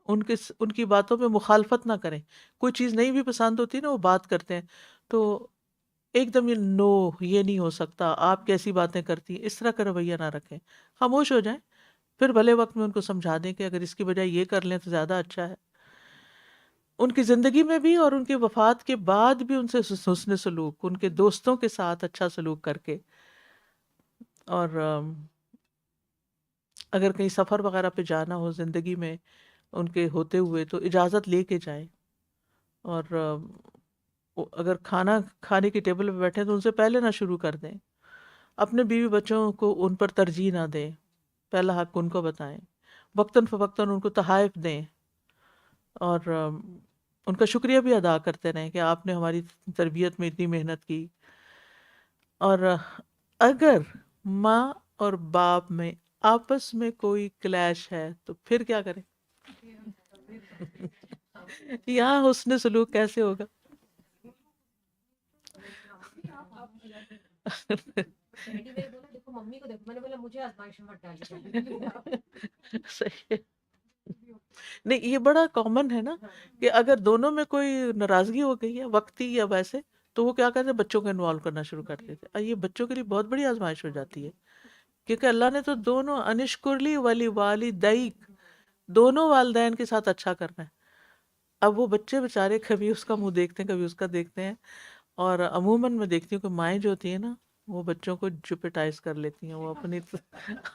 ان کی باتوں پہ مخالفت نہ کریں. کوئی چیز نہیں بھی پسند ہوتی نا، وہ بات کرتے ہیں تو ایک دم یہ نو، یہ نہیں ہو سکتا، آپ کیسی باتیں کرتی ہیں، اس طرح کا رویہ نہ رکھیں. خاموش ہو جائیں، پھر بھلے وقت میں ان کو سمجھا دیں کہ اگر اس کی بجائے یہ کر لیں تو زیادہ اچھا ہے. ان کی زندگی میں بھی اور ان کی وفات کے بعد بھی ان سے حسن سلوک، ان کے دوستوں کے ساتھ اچھا سلوک کر کے، اور اگر کہیں سفر وغیرہ پہ جانا ہو زندگی میں ان کے ہوتے ہوئے تو اجازت لے کے جائیں. اور اگر کھانا کھانے کی ٹیبل پہ بیٹھے تو ان سے پہلے نہ شروع کر دیں. اپنے بیوی بچوں کو ان پر ترجیح نہ دیں، پہلا حق ان کو بتائیں. وقتاً فوقتاً ان کو تحائف دیں، اور ان کا شکریہ بھی ادا کرتے رہیں کہ آپ نے ہماری تربیت میں اتنی محنت کی. اور اگر ماں اور باپ میں آپس میں کوئی کلیش ہے تو پھر کیا کریں؟ یہاں حسن سلوک کیسے ہوگا؟ صحیح ہے. نہیں، یہ بڑا کامن ہے نا کہ اگر دونوں میں کوئی ناراضگی ہو گئی ہے وقتی یا ویسے، تو وہ کیا کرتے ہیں، بچوں کو انوالو کرنا شروع کر دیتے ہیں. یہ بچوں کے لیے بہت بڑی آزمائش ہو جاتی ہے، کیونکہ اللہ نے تو دونوں انشکرلی ولی والدیک، دونوں والدین کے ساتھ اچھا کرنا ہے. اب وہ بچے بےچارے کبھی اس کا منہ دیکھتے ہیں کبھی اس کا دیکھتے ہیں، اور عموماً میں دیکھتی ہوں کہ مائیں جو ہوتی ہیں نا وہ بچوں کو جپٹائز کر لیتی ہیں، وہ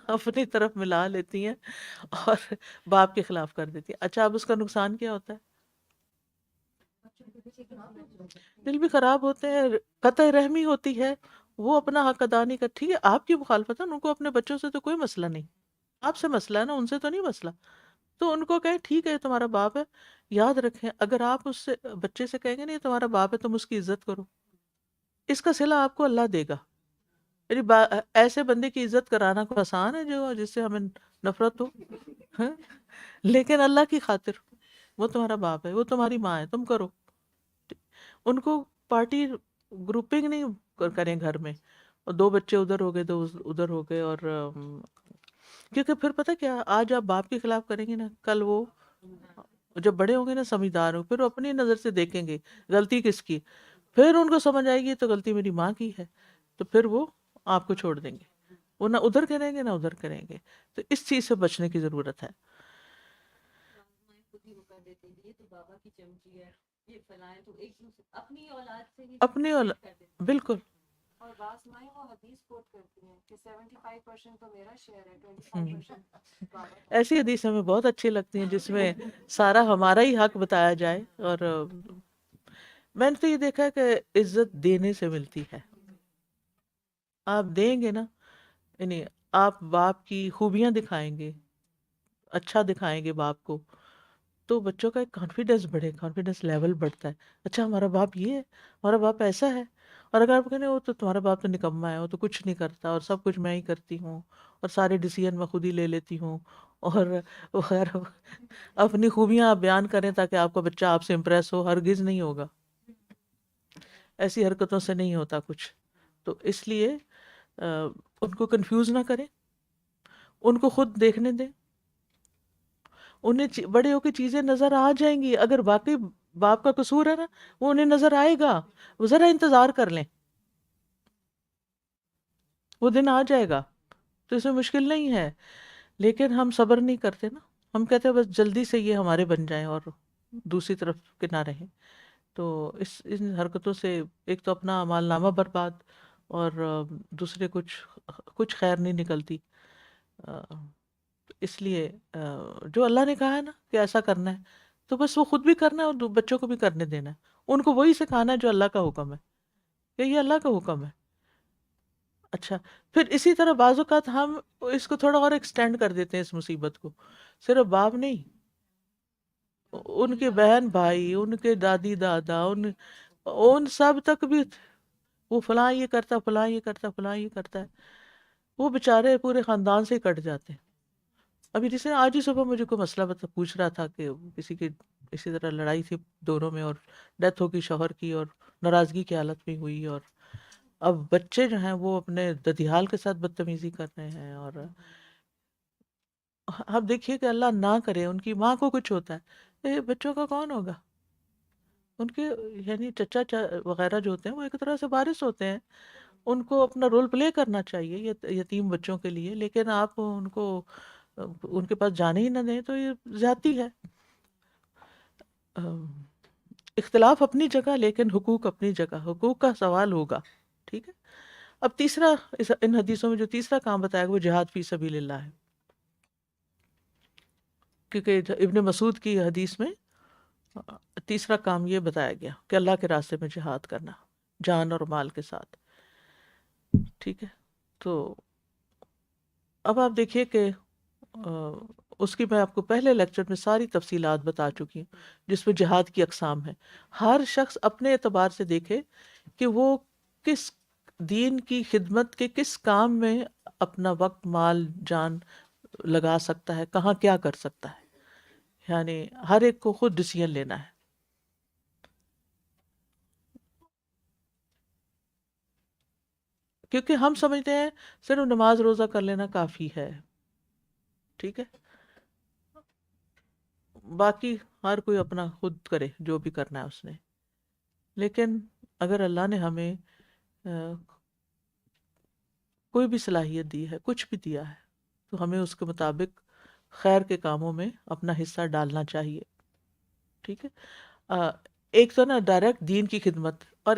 اپنی طرف ملا لیتی ہیں اور باپ کے خلاف کر دیتی ہیں. اچھا، اب اس کا نقصان کیا ہوتا ہے؟ دل بھی خراب ہوتے ہیں، قطع رحمی ہوتی ہے، وہ اپنا حق ادا نہیں کر. ٹھیک ہے، آپ کی مخالفت ہے، ان کو اپنے بچوں سے تو کوئی مسئلہ نہیں، آپ سے مسئلہ ہے نا، ان سے تو نہیں مسئلہ. تو ان کو کہیں ٹھیک ہے تمہارا باپ ہے. یاد رکھیں اگر آپ اس سے بچے سے کہیں گے نہیں تمہارا باپ ہے تم اس کی عزت کرو، اس کا صلہ آپ کو اللہ دے گا. یعنی ایسے بندے کی عزت کرانا کوئی آسان ہے جو جس سے ہمیں نفرت ہو؟ ہاں؟ لیکن اللہ کی خاطر وہ تمہارا باپ ہے، وہ تمہاری ماں ہے، تم کرو. ان کو پارٹی گروپنگ نہیں کریں گھر میں، اور دو بچے ادھر ہو گئے، دو ادھر ہو گئے. اور کیونکہ پھر پتہ کیا، آج آپ باپ کے خلاف کریں گے نا، کل وہ جب بڑے ہوں گے نا، سمجھدار ہوں، پھر وہ اپنی نظر سے دیکھیں گے غلطی کس کی، پھر ان کو سمجھ آئے گی تو غلطی میری ماں کی ہے، تو پھر وہ آپ کو چھوڑ دیں گے، وہ نہ ادھر کریں گے نہ ادھر کریں گے. تو اس چیز سے بچنے کی ضرورت ہے. اپنی بالکل. ایسی حدیث ہمیں بہت اچھی لگتی ہیں جس میں سارا ہمارا ہی حق بتایا جائے. اور میں نے تو یہ دیکھا ہے کہ عزت دینے سے ملتی ہے. آپ دیں گے نا، یعنی آپ باپ کی خوبیاں دکھائیں گے، اچھا دکھائیں گے باپ کو، تو بچوں کا ایک کانفیڈنس بڑھے، کانفیڈنس لیول بڑھتا ہے. اچھا ہمارا باپ یہ ہے، ہمارا باپ ایسا ہے. اور اگر آپ کہیں وہ تو تمہارا باپ تو نکما ہے، وہ تو کچھ نہیں کرتا، اور سب کچھ میں ہی کرتی ہوں، اور سارے ڈیسیژن میں خود ہی لے لیتی ہوں، اور وغیرہ، اپنی خوبیاں آپ بیان کریں تاکہ آپ کا بچہ آپ سے امپریس ہو، ہرگز نہیں ہوگا. ایسی حرکتوں سے نہیں ہوتا کچھ. تو اس لیے ان کو کنفیوز نہ کریں، ان کو خود دیکھنے دیں. انہیں بڑے ہو کے چیزیں نظر آ جائیں گی. اگر واقعی باپ کا قصور ہے نا، وہ انہیں نظر آئے گا. وہ ذرا انتظار کر لیں، وہ دن آ جائے گا. تو اس میں مشکل نہیں ہے، لیکن ہم صبر نہیں کرتے نا. ہم کہتے ہیں بس جلدی سے یہ ہمارے بن جائیں اور دوسری طرف کے نہ رہیں. تو ان حرکتوں سے ایک تو اپنا اعمال نامہ برباد، اور دوسرے کچھ خیر نہیں نکلتی. اس لیے جو اللہ نے کہا ہے نا کہ ایسا کرنا ہے، تو بس وہ خود بھی کرنا ہے اور بچوں کو بھی کرنے دینا ہے. ان کو وہی سکھانا ہے جو اللہ کا حکم ہے، کہ یہ اللہ کا حکم ہے. اچھا، پھر اسی طرح بعض اوقات ہم اس کو تھوڑا اور ایکسٹینڈ کر دیتے ہیں اس مصیبت کو. صرف باپ نہیں، ان کے بہن بھائی، ان کے دادی دادا، ان سب تک بھی وہ فلاں یہ کرتا، فلاں یہ کرتا، فلاں یہ کرتا ہے. وہ بےچارے پورے خاندان سے ہی کٹ جاتے ہیں. ابھی جیسے آج ہی صبح مجھے کوئی مسئلہ پوچھ رہا تھا کہ کسی کی اسی طرح لڑائی تھی دونوں میں، اور ڈیتھ ہو گئی شوہر کی، اور ناراضگی کی حالت میں ہوئی. اور اب بچے جو ہیں وہ اپنے ددیال کے ساتھ بدتمیزی کر رہے ہیں. اب دیکھیے کہ اللہ نہ کرے ان کی ماں کو کچھ ہوتا ہے، بچوں کا کون ہوگا؟ ان کے یعنی چچا وغیرہ جو ہوتے ہیں وہ ایک طرح سے وارث ہوتے ہیں، ان کو اپنا رول پلے کرنا چاہیے یتیم بچوں کے لیے، لیکن آپ ان کو ان کے پاس جانے ہی نہ دیں تو یہ زیادتی ہے۔ اختلاف اپنی جگہ لیکن حقوق اپنی جگہ، حقوق کا سوال ہوگا، ٹھیک ہے۔ اب تیسرا، ان حدیثوں میں جو تیسرا کام بتایا گیا وہ جہاد فی سبیل اللہ ہے، کیونکہ ابن مسعود کی حدیث میں تیسرا کام یہ بتایا گیا کہ اللہ کے راستے میں جہاد کرنا جان اور مال کے ساتھ، ٹھیک ہے۔ تو اب آپ دیکھیے کہ اس کی میں آپ کو پہلے لیکچر میں ساری تفصیلات بتا چکی ہوں جس میں جہاد کی اقسام ہیں۔ ہر شخص اپنے اعتبار سے دیکھے کہ وہ کس دین کی خدمت کے کس کام میں اپنا وقت مال جان لگا سکتا ہے، کہاں کیا کر سکتا ہے، یعنی ہر ایک کو خود ڈیسیژن لینا ہے۔ کیونکہ ہم سمجھتے ہیں صرف نماز روزہ کر لینا کافی ہے، ٹھیک ہے، باقی ہر کوئی اپنا خود کرے جو بھی کرنا ہے اس نے۔ لیکن اگر اللہ نے ہمیں کوئی بھی صلاحیت دی ہے، کچھ بھی دیا ہے، تو ہمیں اس کے مطابق خیر کے کاموں میں اپنا حصہ ڈالنا چاہیے، ٹھیک ہے۔ ایک تو نا ڈائریکٹ دین کی خدمت، اور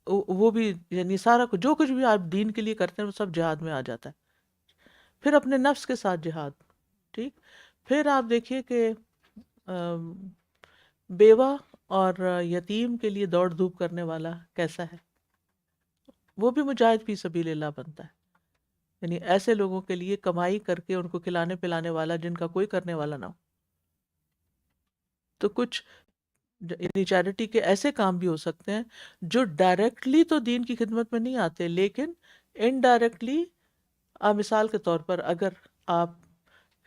وہ بھی یعنی سارا کچھ جو کچھ بھی آپ دین کے لیے کرتے ہیں وہ سب جہاد میں آ جاتا ہے۔ پھر اپنے نفس کے ساتھ جہاد، ٹھیک۔ پھر آپ دیکھیے کہ بیوہ اور یتیم کے لیے دوڑ دھوپ کرنے والا کیسا ہے، وہ بھی مجاہد فی سبیل اللہ بنتا ہے، یعنی ایسے لوگوں کے لیے کمائی کر کے ان کو کھلانے پلانے والا جن کا کوئی کرنے والا نہ ہو۔ تو کچھ یعنی چیریٹی کے ایسے کام بھی ہو سکتے ہیں جو ڈائریکٹلی تو دین کی خدمت میں نہیں آتے، لیکن انڈائریکٹلی، مثال کے طور پر اگر آپ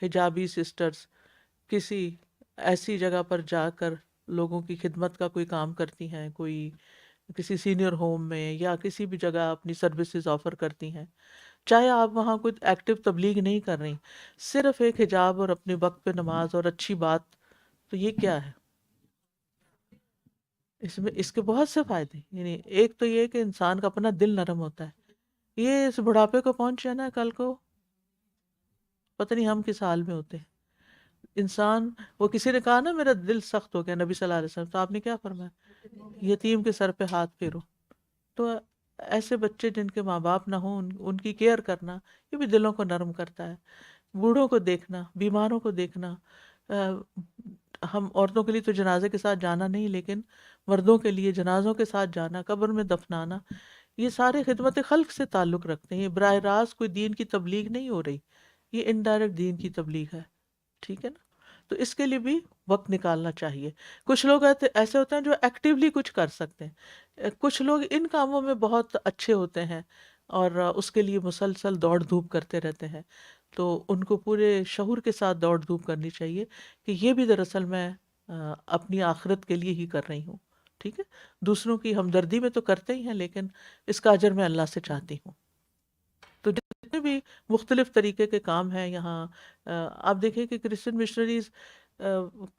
حجابی سسٹرز کسی ایسی جگہ پر جا کر لوگوں کی خدمت کا کوئی کام کرتی ہیں، کوئی کسی سینئر ہوم میں یا کسی بھی جگہ اپنی سروسز آفر کرتی ہیں، چاہے آپ وہاں کوئی ایکٹیو تبلیغ نہیں کر رہی، صرف ایک حجاب اور اپنے وقت پہ نماز اور اچھی بات، تو یہ کیا ہے؟ اس کے بہت سے فائدے، یعنی ایک تو یہ کہ انسان کا اپنا دل نرم ہوتا ہے۔ یہ اس بڑھاپے کو پہنچے نا، کل کو پتہ نہیں ہم کس حال میں ہوتے ہیں۔ انسان، وہ کسی نے کہا نا میرا دل سخت ہو گیا نبی صلی اللہ علیہ وسلم، تو آپ نے کیا فرمایا؟ یتیم کے سر پہ ہاتھ پھیرو۔ تو ایسے بچے جن کے ماں باپ نہ ہوں، ان کی کیئر کرنا، یہ بھی دلوں کو نرم کرتا ہے۔ بوڑھوں کو دیکھنا، بیماروں کو دیکھنا، ہم عورتوں کے لیے تو جنازے کے ساتھ جانا نہیں، لیکن مردوں کے لیے جنازوں کے ساتھ جانا، قبر میں دفنانا، یہ سارے خدمت خلق سے تعلق رکھتے ہیں۔ یہ براہ راست کوئی دین کی تبلیغ نہیں ہو رہی، یہ انڈائریکٹ دین کی تبلیغ ہے، ٹھیک ہے نا۔ تو اس کے لیے بھی وقت نکالنا چاہیے۔ کچھ لوگ ایسے ہوتے ہیں جو ایکٹیولی کچھ کر سکتے ہیں، کچھ لوگ ان کاموں میں بہت اچھے ہوتے ہیں اور اس کے لیے مسلسل دوڑ دھوپ کرتے رہتے ہیں، تو ان کو پورے شعور کے ساتھ دوڑ دھوپ کرنی چاہیے کہ یہ بھی دراصل میں اپنی آخرت کے لیے ہی کر رہی ہوں، ٹھیک ہے۔ دوسروں کی ہمدردی میں تو کرتے ہی ہیں، لیکن اس کا اجر میں اللہ سے چاہتی ہوں۔ تو جتنے بھی مختلف طریقے کے کام ہیں یہاں، آپ دیکھیں کہ کرسچن مشنریز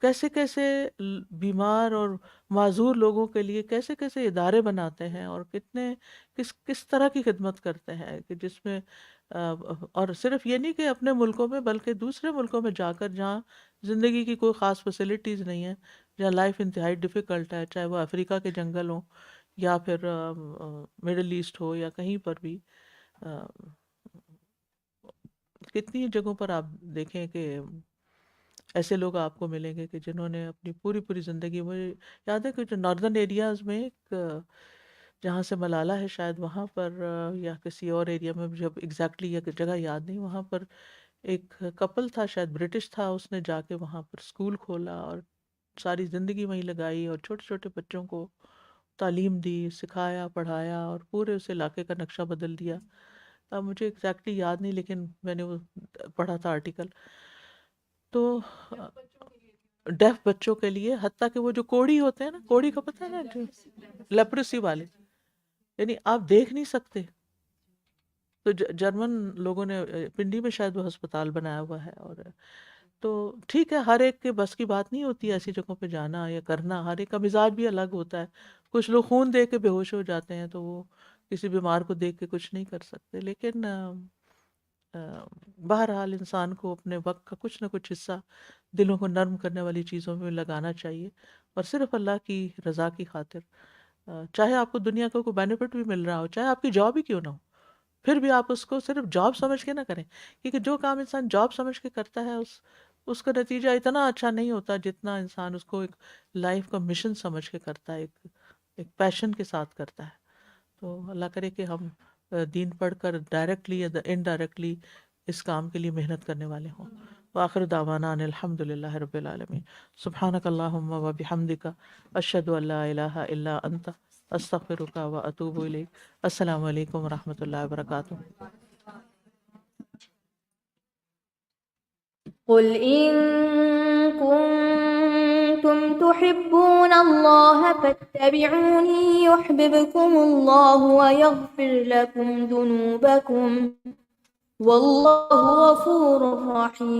کیسے کیسے بیمار اور معذور لوگوں کے لیے کیسے کیسے ادارے بناتے ہیں، اور کتنے کس طرح کی خدمت کرتے ہیں کہ جس میں اور صرف یہ نہیں کہ اپنے ملکوں میں بلکہ دوسرے ملکوں میں جا کر جہاں زندگی کی کوئی خاص فیسلٹیز نہیں ہیں، جہاں لائف انتہائی ڈیفیکلٹ ہے، چاہے وہ افریقہ کے جنگل ہوں یا پھر مڈل ایسٹ ہو یا کہیں پر بھی، کتنی جگہوں پر آپ دیکھیں کہ ایسے لوگ آپ کو ملیں گے کہ جنہوں نے اپنی پوری زندگی، مجھے یاد ہے کہ جو ناردرن ایریاز میں ایک جہاں سے ملالہ ہے شاید وہاں پر، یا کسی اور ایریا میں، جب ایگزیکٹلی یہ جگہ یاد نہیں، وہاں پر ایک کپل تھا شاید برٹش تھا، اس نے جا کے وہاں پر اسکول کھولا اور ساری زندگی وہیں لگائی اور چھوٹے چھوٹے بچوں کو تعلیم دی، سکھایا، پڑھایا اور پورے اس علاقے کا نقشہ بدل دیا۔ اب مجھے ایگزیکٹلی یاد نہیں، لیکن میں نے وہ پڑھا تھا آرٹیکل۔ تو ڈیف بچوں کے لیے، حتیٰ کہ وہ جو کوڑی ہوتے ہیں نا، کوڑی کا پتہ ہے نا، جو لیپریسی والے، یعنی آپ دیکھ نہیں سکتے، تو جرمن لوگوں نے پنڈی میں شاید وہ ہسپتال بنایا ہوا ہے، اور تو ٹھیک ہے، ہر ایک کے بس کی بات نہیں ہوتی ایسی جگہوں پہ جانا یا کرنا، ہر ایک کا مزاج بھی الگ ہوتا ہے. کچھ لوگ خون دے کے بے ہوش ہو جاتے ہیں، تو وہ کسی بیمار کو دیکھ کے کچھ نہیں کر سکتے. لیکن بہرحال انسان کو اپنے وقت کا کچھ نہ کچھ حصہ دلوں کو نرم کرنے والی چیزوں میں لگانا چاہیے، اور صرف اللہ کی رضا کی خاطر. چاہے آپ کو دنیا کا کوئی بینیفٹ بھی مل رہا ہو، چاہے آپ کی جاب ہی کیوں نہ ہو، پھر بھی آپ اس کو صرف جاب سمجھ کے نہ کریں، کیونکہ جو کام انسان جاب سمجھ کے کرتا ہے اس کا نتیجہ اتنا اچھا نہیں ہوتا جتنا انسان اس کو ایک لائف کا مشن سمجھ کے کرتا ہے، ایک پیشن کے ساتھ کرتا ہے. تو اللہ کرے کہ ہم دین پڑھ کر ڈائریکٹلی یا انڈائریکٹلی اس کام کے لیے محنت کرنے والے ہوں. وآخر دعوانا ان الحمد للہ رب العالمین. سبحانک اللہم و بحمدک، اشہد ان لا الہ الا انت، استغفرک و اتوب الیک. السلام علیکم و رحمۃ اللہ وبرکاتہ. قل إن كنتم تحبون الله فاتبعوني يحببكم الله ويغفر لكم ذنوبكم والله غفور رحيم.